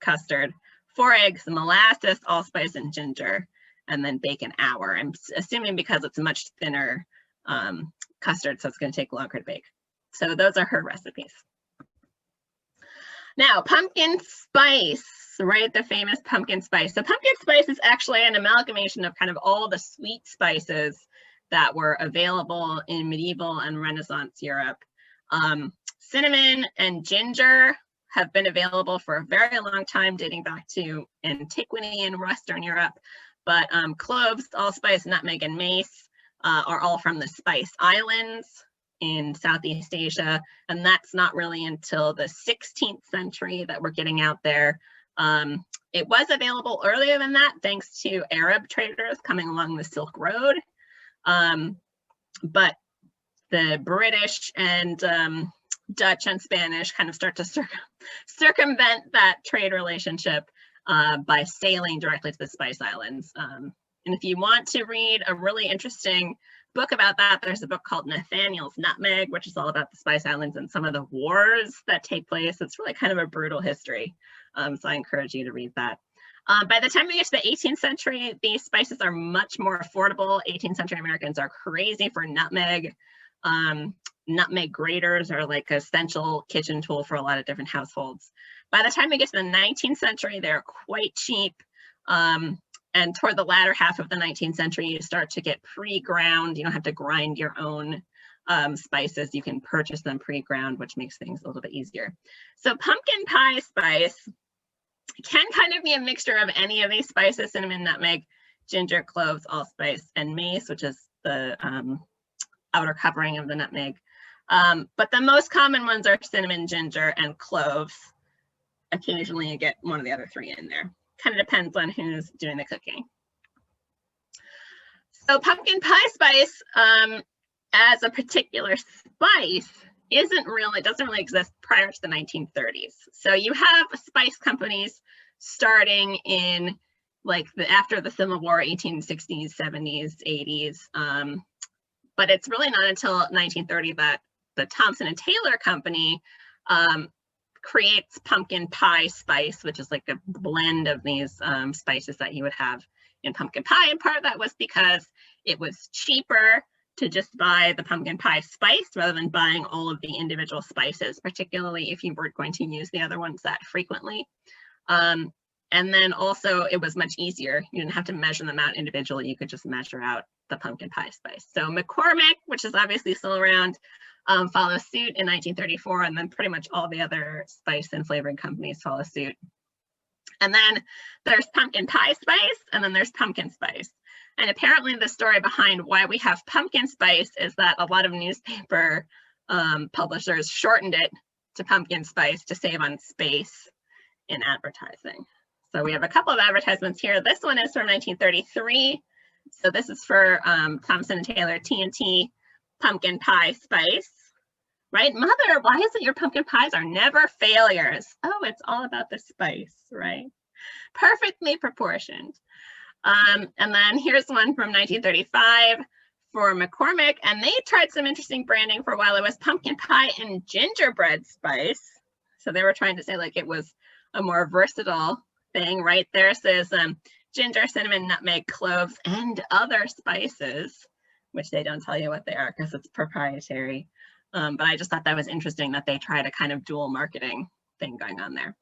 custard, 4 eggs, molasses, allspice, and ginger, and then bake an hour. I'm assuming because it's a much thinner custard, so it's going to take longer to bake. So those are her recipes. Now, pumpkin spice, right? The famous pumpkin spice. So pumpkin spice is actually an amalgamation of kind of all the sweet spices that were available in medieval and Renaissance Europe. Cinnamon and ginger have been available for a very long time, dating back to antiquity in Western Europe. But cloves, allspice, nutmeg, and mace are all from the Spice Islands in Southeast Asia, and that's not really until the 16th century that we're getting out there. It was available earlier than that, thanks to Arab traders coming along the Silk Road, but the British and Dutch and Spanish kind of start to circumvent that trade relationship by sailing directly to the Spice Islands. And if you want to read a really interesting book about that, there's a book called Nathaniel's Nutmeg, which is all about the Spice Islands and some of the wars that take place. It's really kind of a brutal history. So I encourage you to read that. By the time we get to the 18th century, these spices are much more affordable. 18th century Americans are crazy for nutmeg. Nutmeg graters are like an essential kitchen tool for a lot of different households. By the time we get to the 19th century, they're quite cheap. And toward the latter half of the 19th century, you start to get pre-ground. You don't have to grind your own spices. You can purchase them pre-ground, which makes things a little bit easier. So pumpkin pie spice can kind of be a mixture of any of these spices: cinnamon, nutmeg, ginger, cloves, allspice, and mace, which is the outer covering of the nutmeg. But the most common ones are cinnamon, ginger, and cloves. Occasionally you get one of the other 3 in there. Kind of depends on who's doing the cooking. So pumpkin pie spice as a particular spice doesn't really exist prior to the 1930s. So you have spice companies starting in like after the Civil War, 1860s, 70s, 80s. But it's really not until 1930 that the Thompson and Taylor Company creates pumpkin pie spice, which is like a blend of these spices that you would have in pumpkin pie. And part of that was because it was cheaper to just buy the pumpkin pie spice rather than buying all of the individual spices, particularly if you weren't going to use the other ones that frequently. And then also it was much easier. You didn't have to measure them out individually. You could just measure out the pumpkin pie spice. So McCormick, which is obviously still around, follows suit in 1934, and then pretty much all the other spice and flavoring companies follow suit. And then there's pumpkin pie spice, and then there's pumpkin spice. And apparently the story behind why we have pumpkin spice is that a lot of newspaper publishers shortened it to pumpkin spice to save on space in advertising. So we have a couple of advertisements here. This one is from 1933. So this is for Thompson and Taylor TNT pumpkin pie spice. Right? Mother, why is it your pumpkin pies are never failures? Oh, it's all about the spice, right? Perfectly proportioned. And then here's one from 1935 for McCormick, and they tried some interesting branding for a while. It was pumpkin pie and gingerbread spice. So they were trying to say like it was a more versatile thing, right? There says ginger, cinnamon, nutmeg, cloves, and other spices, which they don't tell you what they are because it's proprietary. But I just thought that was interesting that they tried a kind of dual marketing thing going on there.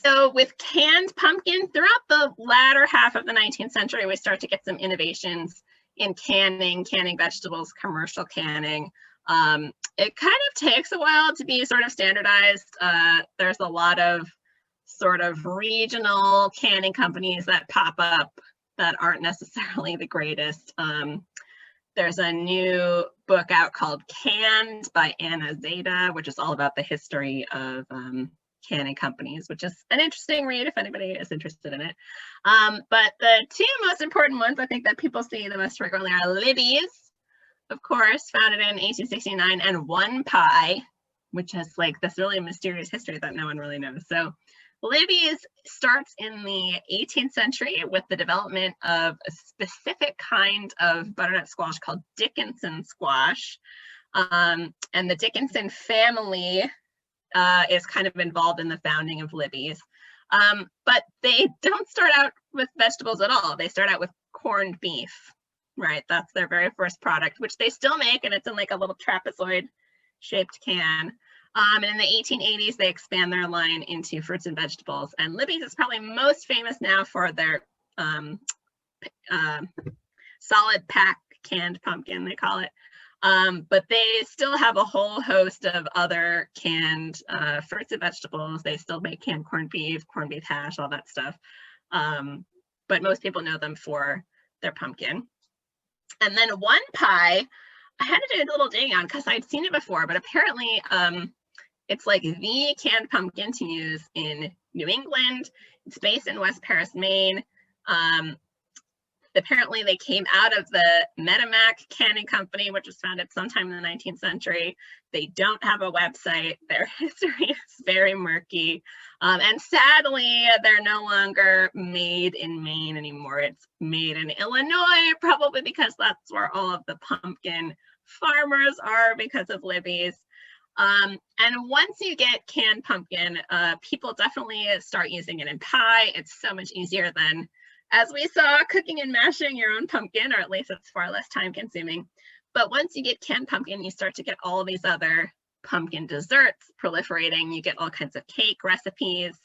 So with canned pumpkin, throughout the latter half of the 19th century, we start to get some innovations in canning vegetables, commercial canning. It kind of takes a while to be sort of standardized. There's a lot of sort of regional canning companies that pop up that aren't necessarily the greatest. There's a new book out called Canned by Anna Zeta, which is all about the history of canning companies, which is an interesting read if anybody is interested in it. But the two most important ones I think that people see the most frequently are Libby's, of course, founded in 1869, and One Pie, which has like this really mysterious history that no one really knows. So Libby's starts in the 18th century with the development of a specific kind of butternut squash called Dickinson squash. And the Dickinson family is kind of involved in the founding of Libby's. But they don't start out with vegetables at all. They start out with corned beef, right? That's their very first product, which they still make, and it's in like a little trapezoid shaped can. And in the 1880s, they expand their line into fruits and vegetables. And Libby's is probably most famous now for their solid pack canned pumpkin, they call it. But they still have a whole host of other canned fruits and vegetables. They still make canned corned beef hash, all that stuff. But most people know them for their pumpkin. And then One Pie, I had to do a little digging on because I'd seen it before, but apparently it's like the canned pumpkin to use in New England. It's based in West Paris, Maine. Apparently they came out of the Metamac Canning Company, which was founded sometime in the 19th century. They don't have a website. Their history is very murky. And sadly, they're no longer made in Maine anymore. It's made in Illinois, probably because that's where all of the pumpkin farmers are because of Libby's. And once you get canned pumpkin, people definitely start using it in pie. It's so much easier than, as we saw, cooking and mashing your own pumpkin, or at least it's far less time consuming. But once you get canned pumpkin, you start to get all these other pumpkin desserts proliferating. You get all kinds of cake recipes.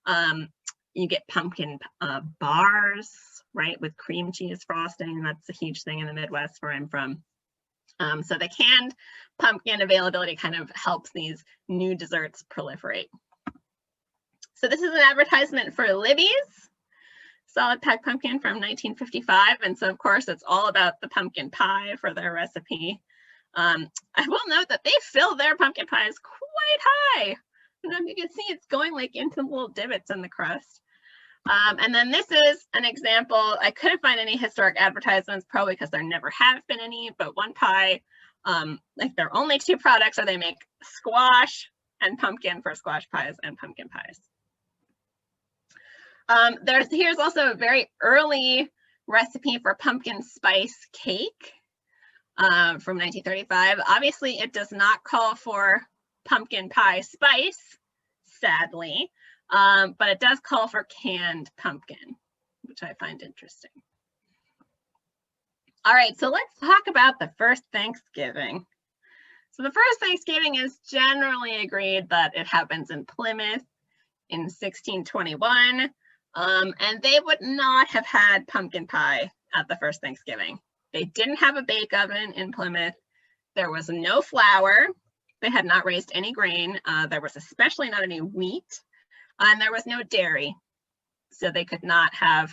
You get pumpkin bars, right, with cream cheese frosting. That's a huge thing in the Midwest where I'm from. So the canned pumpkin availability kind of helps these new desserts proliferate. So this is an advertisement for Libby's solid pack pumpkin from 1955. And so of course it's all about the pumpkin pie for their recipe. I will note that they fill their pumpkin pies quite high. And you can see it's going like into little divots in the crust. And then this is an example. I couldn't find any historic advertisements, probably because there never have been any, but One Pie, like their only two products are they make squash and pumpkin for squash pies and pumpkin pies. Here's also a very early recipe for pumpkin spice cake from 1935. Obviously, it does not call for pumpkin pie spice, sadly, but it does call for canned pumpkin, which I find interesting. All right, so let's talk about the first Thanksgiving. So the first Thanksgiving is generally agreed that it happens in Plymouth in 1621. And they would not have had pumpkin pie at the first Thanksgiving. They didn't have a bake oven in Plymouth. There was no flour. They had not raised any grain. There was especially not any wheat. And there was no dairy. So they could not have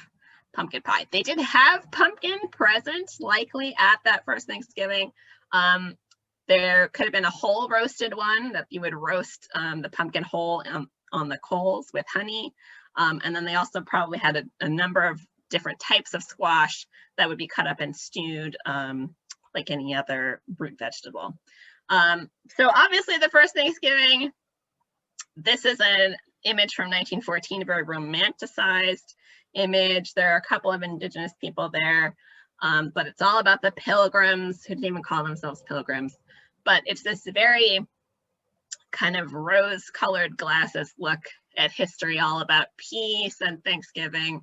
pumpkin pie. They did have pumpkin present, likely at that first Thanksgiving. There could have been a whole roasted one that you would roast the pumpkin whole on the coals with honey. And then they also probably had a number of different types of squash that would be cut up and stewed like any other root vegetable. So obviously the first Thanksgiving, this is an image from 1914, a very romanticized image. There are a couple of Indigenous people there, but it's all about the pilgrims, who didn't even call themselves pilgrims. But it's this very kind of rose-colored glasses look at history, all about peace and Thanksgiving,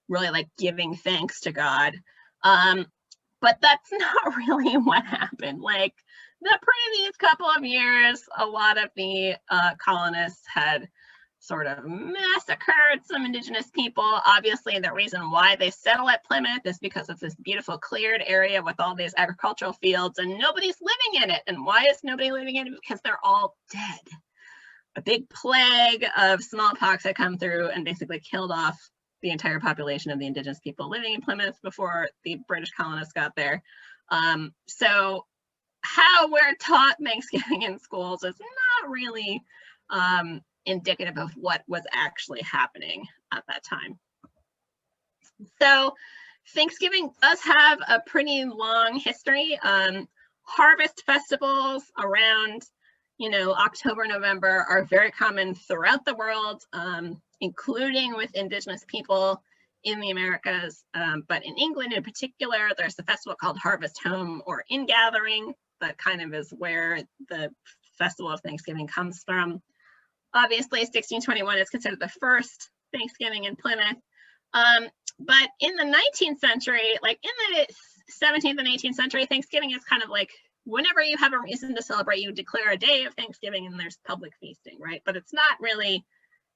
really like giving thanks to God. But that's not really what happened. Like the previous couple of years, a lot of the colonists had sort of massacred some Indigenous people. Obviously, the reason why they settle at Plymouth is because it's this beautiful cleared area with all these agricultural fields and nobody's living in it. And why is nobody living in it? Because they're all dead. A big plague of smallpox had come through and basically killed off the entire population of the Indigenous people living in Plymouth before the British colonists got there. So how we're taught Thanksgiving in schools is not really indicative of what was actually happening at that time. So Thanksgiving does have a pretty long history. Harvest festivals around, October, November are very common throughout the world, including with Indigenous people in the Americas. But in England in particular, there's a festival called Harvest Home or Ingathering that kind of is where the Festival of Thanksgiving comes from. Obviously, 1621 is considered the first Thanksgiving in Plymouth. But in the 19th century, like in the 17th and 18th century, Thanksgiving is kind of like whenever you have a reason to celebrate, you declare a day of Thanksgiving and there's public feasting, right? But it's not really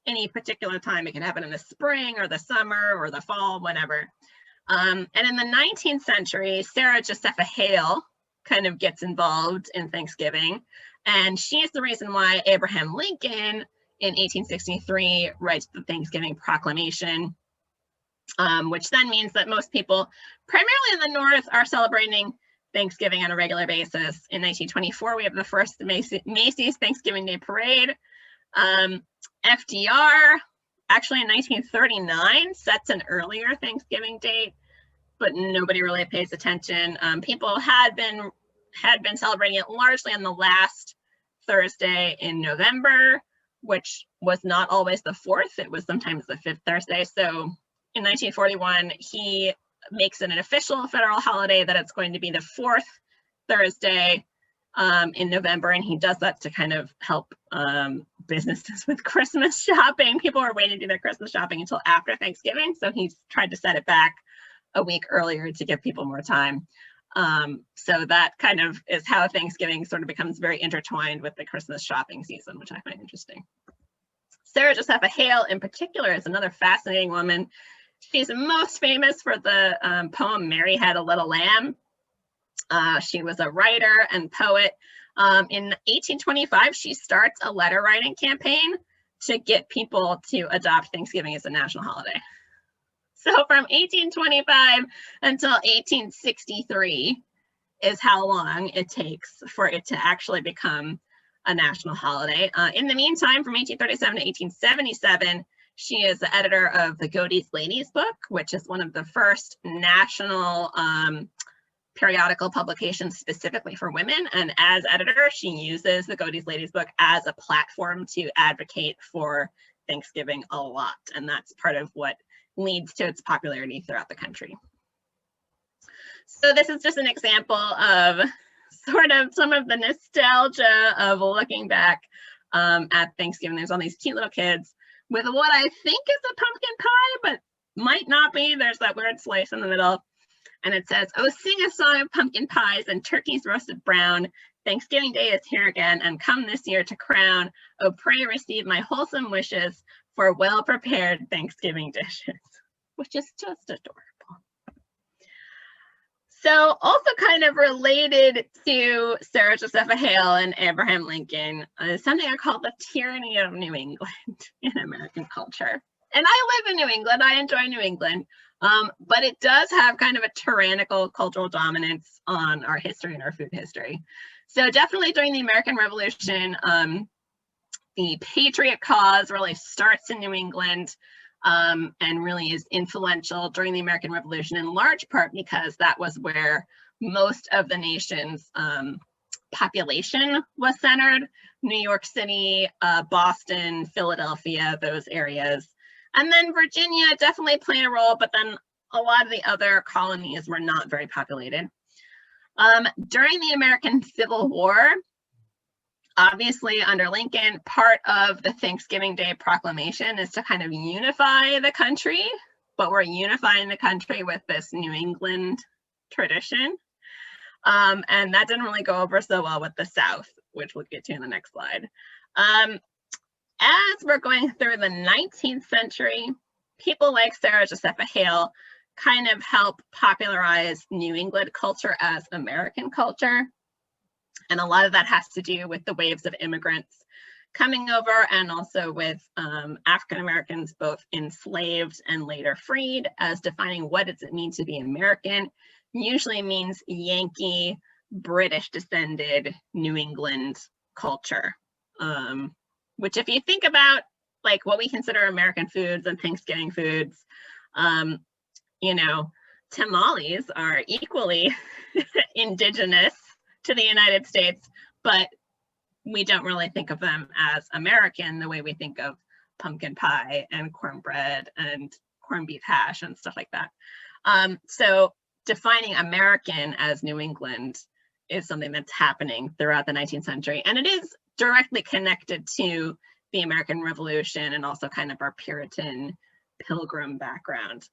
any particular time. It can happen in the spring or the summer or the fall, whatever. And in the 19th century, Sarah Josepha Hale kind of gets involved in Thanksgiving. And she's the reason why Abraham Lincoln in 1863 writes the Thanksgiving Proclamation, which then means that most people, primarily in the North, are celebrating Thanksgiving on a regular basis. In 1924, we have the first Macy's Thanksgiving Day Parade. FDR, actually in 1939, sets an earlier Thanksgiving date, but nobody really pays attention. People had been celebrating it largely on the last Thursday in November, which was not always the 4th. It was sometimes the 5th Thursday. So in 1941, he makes it an official federal holiday that it's going to be the 4th Thursday in November. And he does that to kind of help businesses with Christmas shopping. People are waiting to do their Christmas shopping until after Thanksgiving. So he's tried to set it back a week earlier to give people more time. So that kind of is how Thanksgiving sort of becomes very intertwined with the Christmas shopping season, which I find interesting. Sarah Josepha Hale in particular is another fascinating woman. She's most famous for the poem Mary Had a Little Lamb. She was a writer and poet. In 1825, she starts a letter writing campaign to get people to adopt Thanksgiving as a national holiday. So from 1825 until 1863 is how long it takes for it to actually become a national holiday. In the meantime, from 1837 to 1877, she is the editor of the Godey's Ladies book, which is one of the first national periodical publications specifically for women. And as editor, she uses the Godey's Ladies book as a platform to advocate for Thanksgiving a lot. And that's part of what leads to its popularity throughout the country. So this is just an example of sort of some of the nostalgia of looking back at Thanksgiving. There's all these cute little kids with what I think is a pumpkin pie, but might not be. There's that weird slice in the middle. And it says, "Oh, sing a song of pumpkin pies and turkeys roasted brown. Thanksgiving Day is here again and come this year to crown. Oh, pray receive my wholesome wishes for well-prepared Thanksgiving dishes," which is just adorable. So also kind of related to Sarah Josepha Hale and Abraham Lincoln is something I call the tyranny of New England in American culture. And I live in New England. I enjoy New England. But it does have kind of a tyrannical cultural dominance on our history and our food history. So definitely during the American Revolution, the Patriot cause really starts in New England, and really is influential during the American Revolution, in large part because that was where most of the nation's population was centered. New York City, Boston, Philadelphia, those areas. And then Virginia definitely played a role, but then a lot of the other colonies were not very populated. During the American Civil War, obviously under Lincoln, part of the Thanksgiving Day Proclamation is to kind of unify the country, but we're unifying the country with this New England tradition. And that didn't really go over so well with the South, which we'll get to in the next slide. As we're going through the 19th century, people like Sarah Josepha Hale kind of help popularize New England culture as American culture. And a lot of that has to do with the waves of immigrants coming over, and also with African Americans, both enslaved and later freed, as defining what does it mean to be American. Usually means Yankee, British descended New England culture, which if you think about like what we consider American foods and Thanksgiving foods, you know, tamales are equally indigenous to the United States, but we don't really think of them as American the way we think of pumpkin pie and cornbread and corned beef hash and stuff like that. So defining American as New England is something that's happening throughout the 19th century, and it is directly connected to the American Revolution and also kind of our Puritan Pilgrim background.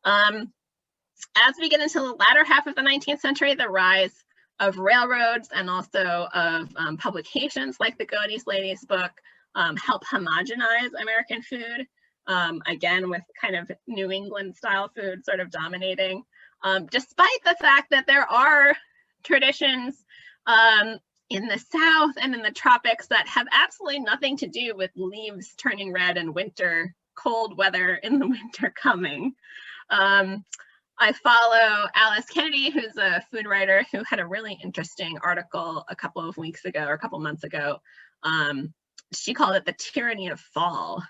As we get into the latter half of the 19th century, the rise of railroads and also of publications like the Godey's Lady's book help homogenize American food, again with kind of New England style food sort of dominating, despite the fact that there are traditions in the South and in the tropics that have absolutely nothing to do with leaves turning red and winter, cold weather in the winter coming. I follow Alice Kennedy, who's a food writer, who had a really interesting article a couple of weeks ago or a couple months ago. She called it the tyranny of fall.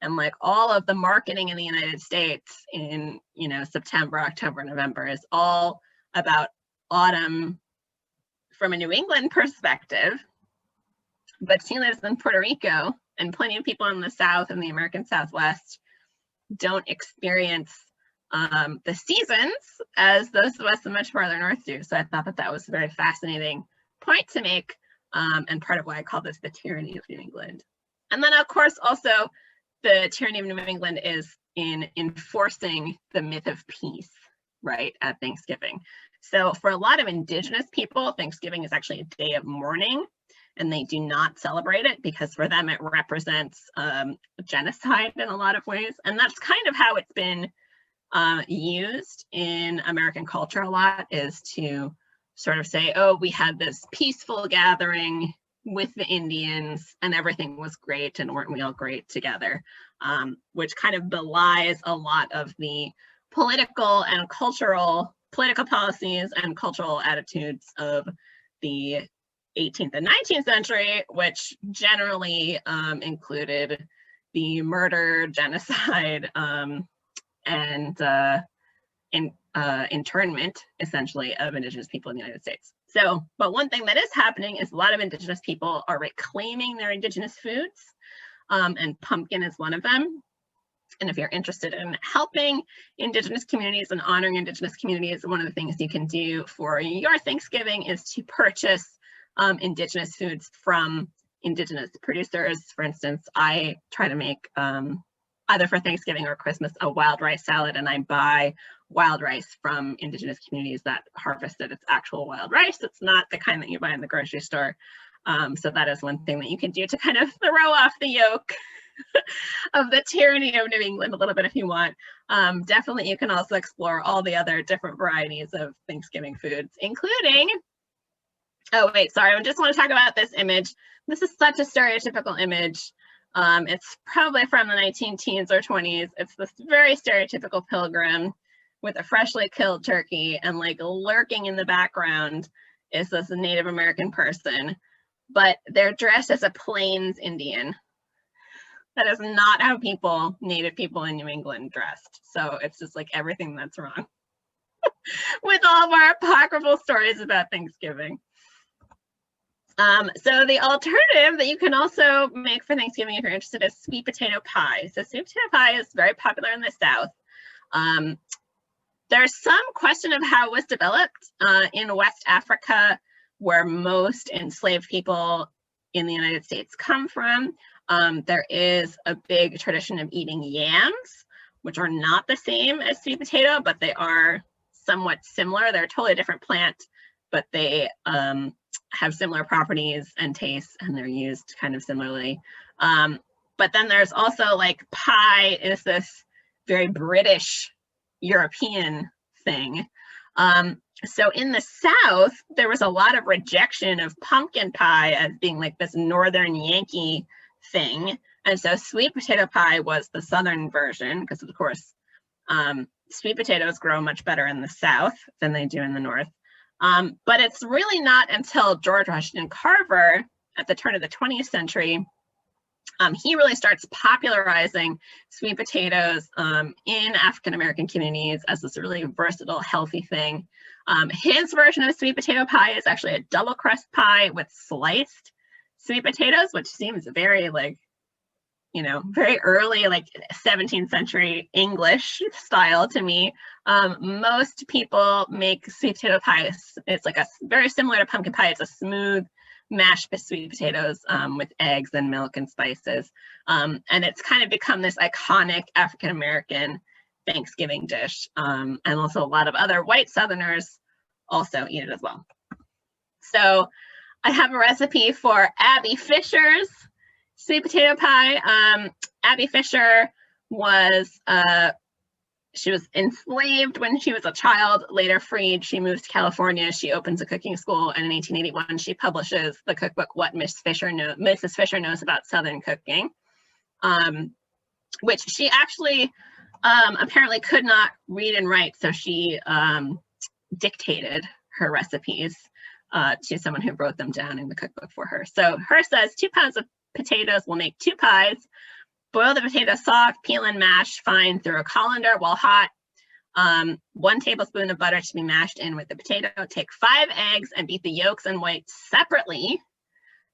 And like all of the marketing in the United States in, you know, September, October, November is all about autumn from a New England perspective. But she lives in Puerto Rico, and plenty of people in the South and the American Southwest don't experience the seasons as those of us much farther north do. So I thought that that was a very fascinating point to make, and part of why I call this the tyranny of New England. And then of course also the tyranny of New England is in enforcing the myth of peace, right, at Thanksgiving. So for a lot of Indigenous people, Thanksgiving is actually a day of mourning, and they do not celebrate it because for them it represents genocide in a lot of ways. And that's kind of how it's been used in American culture a lot, is to sort of say, oh, we had this peaceful gathering with the Indians and everything was great, and weren't we all great together, which kind of belies a lot of the political policies and cultural attitudes of the 18th and 19th century, which generally included the murder, genocide, and internment, essentially, of Indigenous people in the United States. So, but one thing that is happening is a lot of Indigenous people are reclaiming their Indigenous foods, and pumpkin is one of them. And if you're interested in helping Indigenous communities and honoring Indigenous communities, one of the things you can do for your Thanksgiving is to purchase Indigenous foods from Indigenous producers. For instance, I try to make either for Thanksgiving or Christmas a wild rice salad, and I buy wild rice from Indigenous communities that harvested its actual wild rice. It's not the kind that you buy in the grocery store. So that is one thing that you can do to kind of throw off the yoke of the tyranny of New England a little bit if you want. Definitely you can also explore all the other different varieties of Thanksgiving foods, including, oh wait, sorry, I just want to talk about this image. This is such a stereotypical image. It's probably from the 19-teens or 20s. It's this very stereotypical pilgrim with a freshly killed turkey, and like lurking in the background is this Native American person but they're dressed as a Plains Indian. That is not how Native people in New England dressed. So it's just like everything that's wrong with all of our apocryphal stories about Thanksgiving. So the alternative that you can also make for Thanksgiving if you're interested is sweet potato pie. So sweet potato pie is very popular in the South. There's some question of how it was developed in West Africa, where most enslaved people in the United States come from. There is a big tradition of eating yams, which are not the same as sweet potato, but they are somewhat similar. They're a totally different plant, but they have similar properties and tastes, and they're used kind of similarly. But then there's also like pie is this very British European thing. So in the South, there was a lot of rejection of pumpkin pie as being like this Northern Yankee thing. And so sweet potato pie was the Southern version, because of course, sweet potatoes grow much better in the South than they do in the North. But it's really not until George Washington Carver at the turn of the 20th century, he really starts popularizing sweet potatoes in African-American communities as this really versatile, healthy thing. His version of sweet potato pie is actually a double crust pie with sliced sweet potatoes, which seems very like, you know, very early, like 17th century English style to me. Most people make sweet potato pie. It's like a very similar to pumpkin pie. It's a smooth mashed sweet potatoes with eggs and milk and spices. And it's kind of become this iconic African-American Thanksgiving dish. And also a lot of other white Southerners also eat it as well. So I have a recipe for Abby Fisher's sweet potato pie. Abby Fisher was, she was enslaved when she was a child, later freed. She moves to California. She opens a cooking school, and in 1881, she publishes the cookbook, What Mrs. Fisher Knows About Southern Cooking, which she actually apparently could not read and write, so she dictated her recipes to someone who wrote them down in the cookbook for her. So hers says 2 pounds of potatoes will make 2 pies. Boil the potatoes soft, peel and mash fine through a colander while hot. 1 tablespoon of butter to be mashed in with the potato. Take 5 eggs and beat the yolks and whites separately.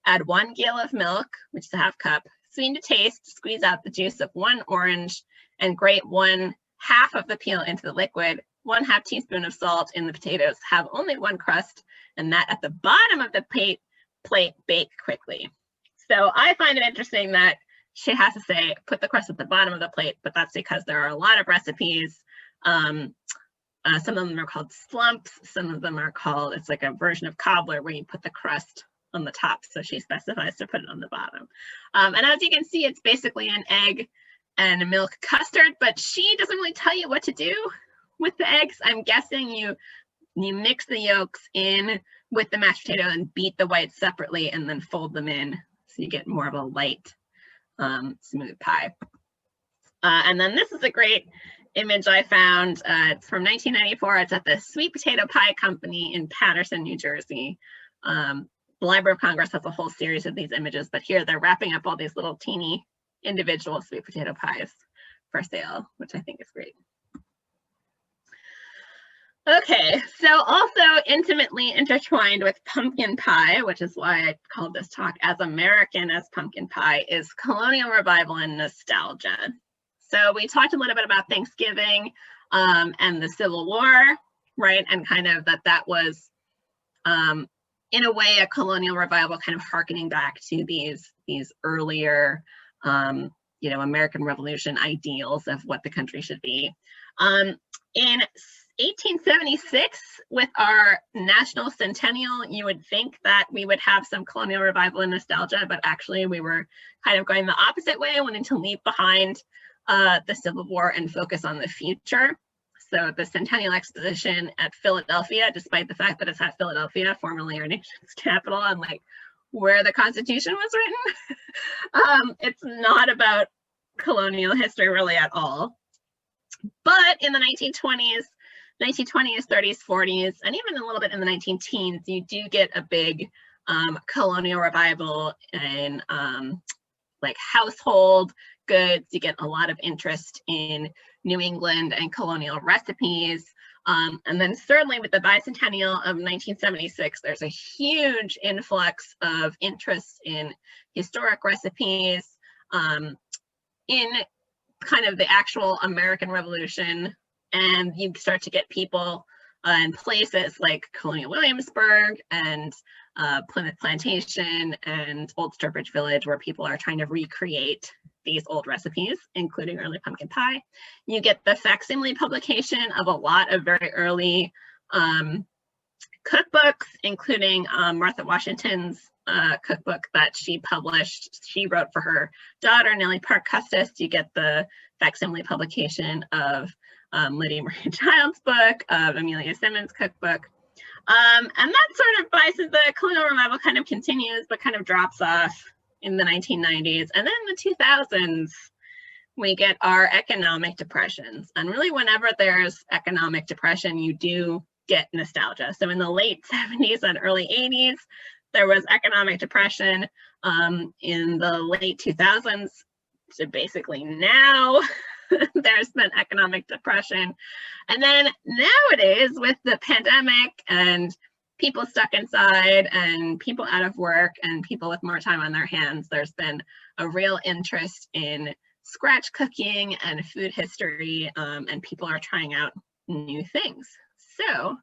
Add 1 gill of milk, which is a ½ cup. Sweeten to taste, squeeze out the juice of 1 orange and grate 1/2 of the peel into the liquid. 1/2 teaspoon of salt in the potatoes. Have only 1 crust, and that at the bottom of the plate, bake quickly. So I find it interesting that she has to say, put the crust at the bottom of the plate, but that's because there are a lot of recipes. Some of them are called slumps. Some of them are called, it's like a version of cobbler where you put the crust on the top. So she specifies to put it on the bottom. And as you can see, it's basically an egg and a milk custard, but she doesn't really tell you what to do with the eggs. I'm guessing you mix the yolks in with the mashed potato and beat the whites separately and then fold them in. So you get more of a light, smooth pie. And then this is a great image I found. It's from 1994. It's at the Sweet Potato Pie Company in Paterson, New Jersey. The Library of Congress has a whole series of these images, but here they're wrapping up all these little teeny individual sweet potato pies for sale, which I think is great. Okay, so also intimately intertwined with pumpkin pie, which is why I called this talk As American as Pumpkin Pie, is colonial revival and nostalgia. So we talked a little bit about Thanksgiving and the Civil War, right? And kind of that was, in a way, a colonial revival, kind of hearkening back to these earlier, American Revolution ideals of what the country should be. In 1876, with our national centennial, you would think that we would have some colonial revival and nostalgia, but actually we were kind of going the opposite way, wanting to leave behind the Civil War and focus on the future. So the Centennial Exposition at Philadelphia, despite the fact that it's at Philadelphia, formerly our nation's capital, and like where the Constitution was written, it's not about colonial history really at all. But in the 1920s, 30s, 40s, and even a little bit in the 19 teens, you do get a big colonial revival in like household goods. You get a lot of interest in New England and colonial recipes. And then certainly with the bicentennial of 1976, there's a huge influx of interest in historic recipes, in kind of the actual American Revolution. And you start to get people in places like Colonial Williamsburg and Plymouth Plantation and Old Sturbridge Village, where people are trying to recreate these old recipes, including early pumpkin pie. You get the facsimile publication of a lot of very early cookbooks, including Martha Washington's cookbook that she published. She wrote for her daughter, Nellie Park Custis. You get the facsimile publication of Lydia Marie Child's book, of Amelia Simmons' cookbook. And that sort of biases the colonial revival kind of continues, but kind of drops off in the 1990s. And then in the 2000s, we get our economic depressions. And really, whenever there's economic depression, you do get nostalgia. So in the late 70s and early 80s, there was economic depression. In the late 2000s, so basically now, there's been economic depression. And then nowadays, with the pandemic and people stuck inside and people out of work and people with more time on their hands, there's been a real interest in scratch cooking and food history, and people are trying out new things. So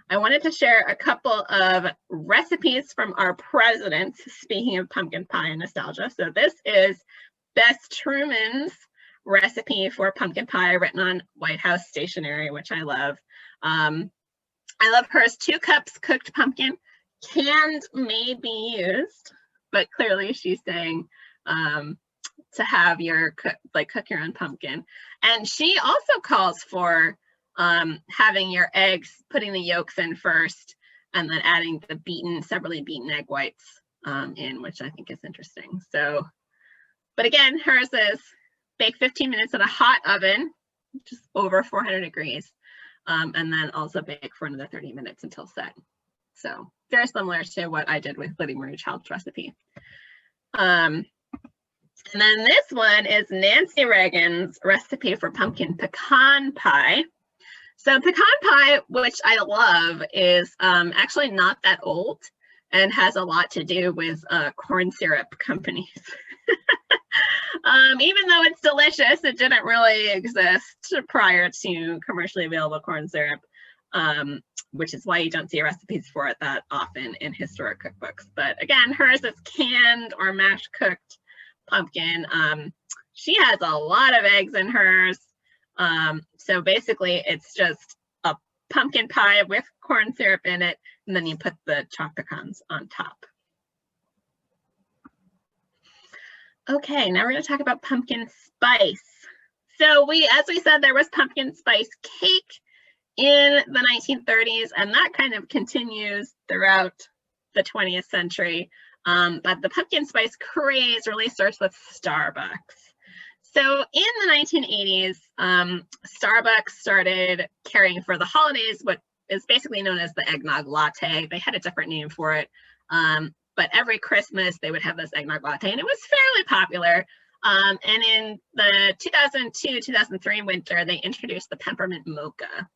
I wanted to share a couple of recipes from our presidents, speaking of pumpkin pie and nostalgia. So this is Bess Truman's recipe for pumpkin pie, written on White House stationery, which I love. I love hers. 2 cups cooked pumpkin. Canned may be used, but clearly she's saying to have your cook your own pumpkin. And she also calls for having your eggs, putting the yolks in first, and then adding the separately beaten egg whites in, which I think is interesting. So, but again, hers is bake 15 minutes in a hot oven, just over 400 degrees. And then also bake for another 30 minutes until set. So very similar to what I did with Lydia Marie Child's recipe. And then this one is Nancy Reagan's recipe for pumpkin pecan pie. So pecan pie, which I love, is actually not that old and has a lot to do with corn syrup companies. Even though it's delicious, it didn't really exist prior to commercially available corn syrup, which is why you don't see recipes for it that often in historic cookbooks. But again, hers is canned or mash cooked pumpkin. She has a lot of eggs in hers. So basically it's just a pumpkin pie with corn syrup in it, and then you put the chopped pecans on top. Okay, now we're going to talk about pumpkin spice. So as we said, there was pumpkin spice cake in the 1930s, and that kind of continues throughout the 20th century. But the pumpkin spice craze really starts with Starbucks. So in the 1980s, Starbucks started carrying for the holidays what is basically known as the eggnog latte. They had a different name for it. But every Christmas they would have this eggnog latte, and it was fairly popular. And in the 2002-2003 winter, they introduced the peppermint mocha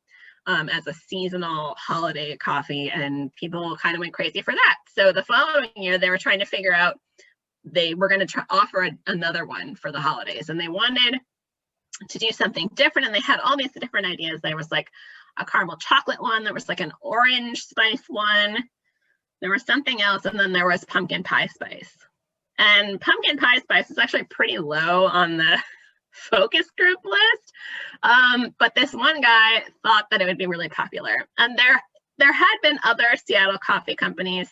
as a seasonal holiday coffee, and people kind of went crazy for that. So the following year, they were trying to figure out, they were going to offer another one for the holidays, and they wanted to do something different, and they had all these different ideas. There was like a caramel chocolate one, there was like an orange spice one, there was something else, and then there was pumpkin pie spice. And pumpkin pie spice is actually pretty low on the focus group list, but this one guy thought that it would be really popular. And there had been other Seattle coffee companies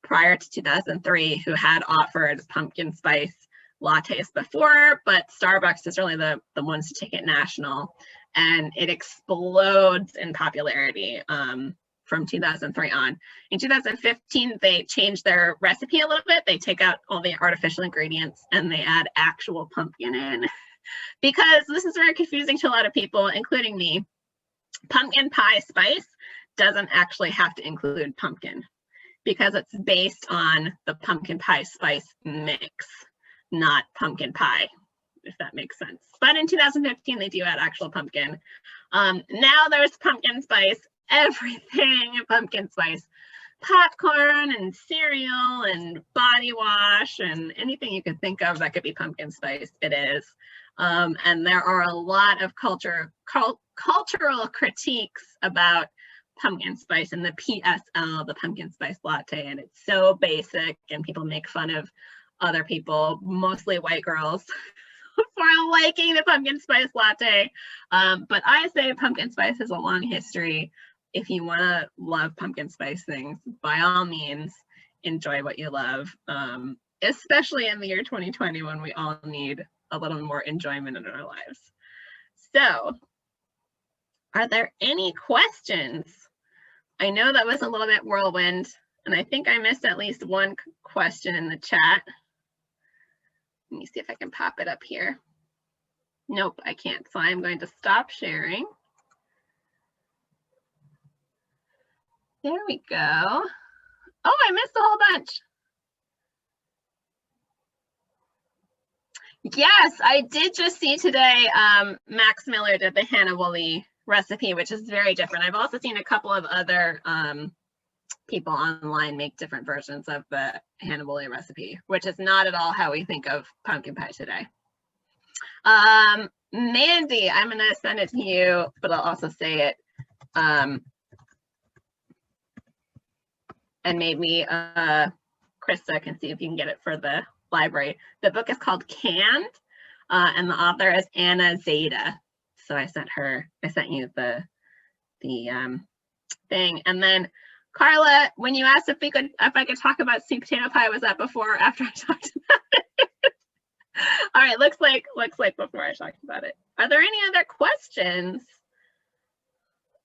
prior to 2003 who had offered pumpkin spice lattes before, but Starbucks is really the ones to take it national, and it explodes in popularity from 2003 on. In 2015, they changed their recipe a little bit. They take out all the artificial ingredients and they add actual pumpkin in, because this is very confusing to a lot of people, including me. Pumpkin pie spice doesn't actually have to include pumpkin. because it's based on the pumpkin pie spice mix, not pumpkin pie, if that makes sense. But in 2015, they do add actual pumpkin. Now there's pumpkin spice, everything pumpkin spice. Popcorn and cereal and body wash and anything you could think of that could be pumpkin spice, it is. And there are a lot of cultural critiques about pumpkin spice and the PSL, the pumpkin spice latte, and it's so basic and people make fun of other people, mostly white girls, for liking the pumpkin spice latte. But I say pumpkin spice has a long history. If you want to love pumpkin spice things, by all means, enjoy what you love, especially in the year 2020 when we all need a little more enjoyment in our lives. So, are there any questions? I know that was a little bit whirlwind, and I think I missed at least one question in the chat. Let me see if I can pop it up here. Nope, I can't, so I'm going to stop sharing. There we go. Oh, I missed a whole bunch. Yes, I did just see today Max Miller did the Hannah Woolley recipe, which is very different. I've also seen a couple of other people online make different versions of the Hannah Woolley recipe, which is not at all how we think of pumpkin pie today. Mandy, I'm gonna send it to you, but I'll also say it. And maybe Krista can see if you can get it for the library. The book is called Canned, and the author is Anna Zeta. So I sent you the thing. And then Carla, when you asked if I could talk about sweet potato pie, was that before or after I talked about it? All right, looks like before I talked about it. Are there any other questions?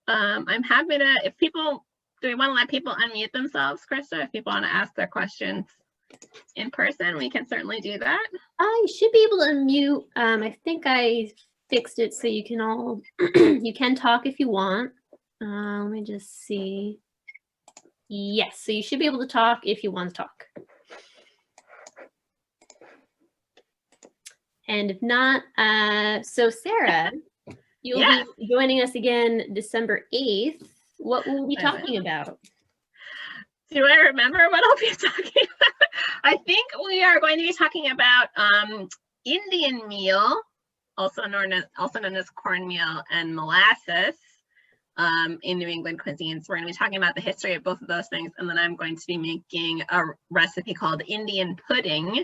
I'm happy to, if people, do we want to let people unmute themselves, Krista? If people want to ask their questions in person, we can certainly do that. I should be able to unmute. I think I fixed it so you can all, you can talk if you want. Let me just see. Yes, so you should be able to talk if you want to talk. And if not, so Sarah, you'll be joining us again December 8th. What will we be talking about? Do I remember what I'll be talking about? I think we are going to be talking about Indian meal, also known as cornmeal and molasses in New England cuisines. We're going to be talking about the history of both of those things, and then I'm going to be making a recipe called Indian pudding,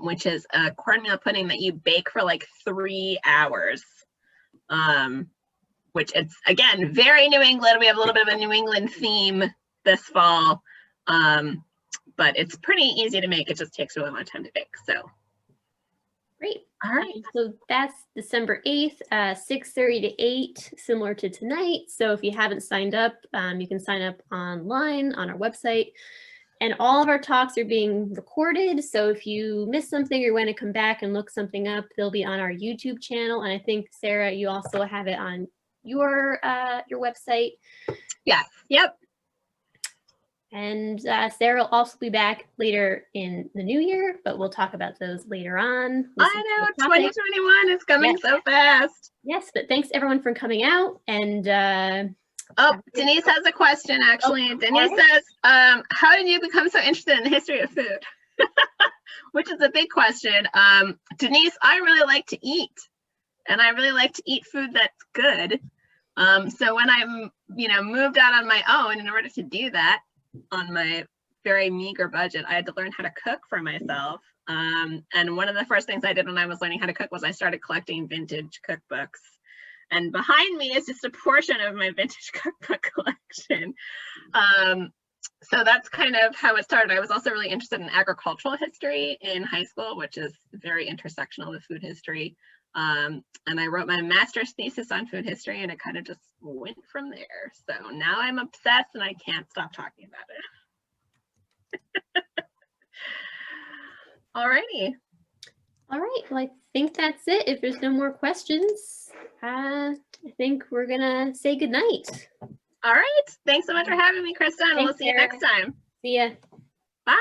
which is a cornmeal pudding that you bake for like 3 hours. Which it's, again, very New England. We have a little bit of a New England theme this fall, but it's pretty easy to make. It just takes a really long time to bake, so. Great. All right. So that's December 8th, 6:30 to 8, similar to tonight. So if you haven't signed up, you can sign up online on our website. And all of our talks are being recorded. So if you miss something or want to come back and look something up, they'll be on our YouTube channel. And I think, Sarah, you also have it on your website. Yeah. Yep. And Sarah will also be back later in the new year, but we'll talk about those later on. I know, 2021 is coming so fast. Yes, but thanks everyone for coming out. And oh, Denise has a question, actually. Oh, Denise says, how did you become so interested in the history of food? Which is a big question. Denise, I really like to eat, and I really like to eat food that's good. So when I, moved out on my own, in order to do that on my very meager budget, I had to learn how to cook for myself. And one of the first things I did when I was learning how to cook was I started collecting vintage cookbooks. And behind me is just a portion of my vintage cookbook collection. So that's kind of how it started. I was also really interested in agricultural history in high school, which is very intersectional with food history. And I wrote my master's thesis on food history, and it kind of just went from there. So now I'm obsessed and I can't stop talking about it. All righty. All right, well, I think that's it. If there's no more questions, I think we're gonna say goodnight. All right. Thanks so much for having me, Krista, and we'll Thanks, see you Sarah. next time. See ya. Bye.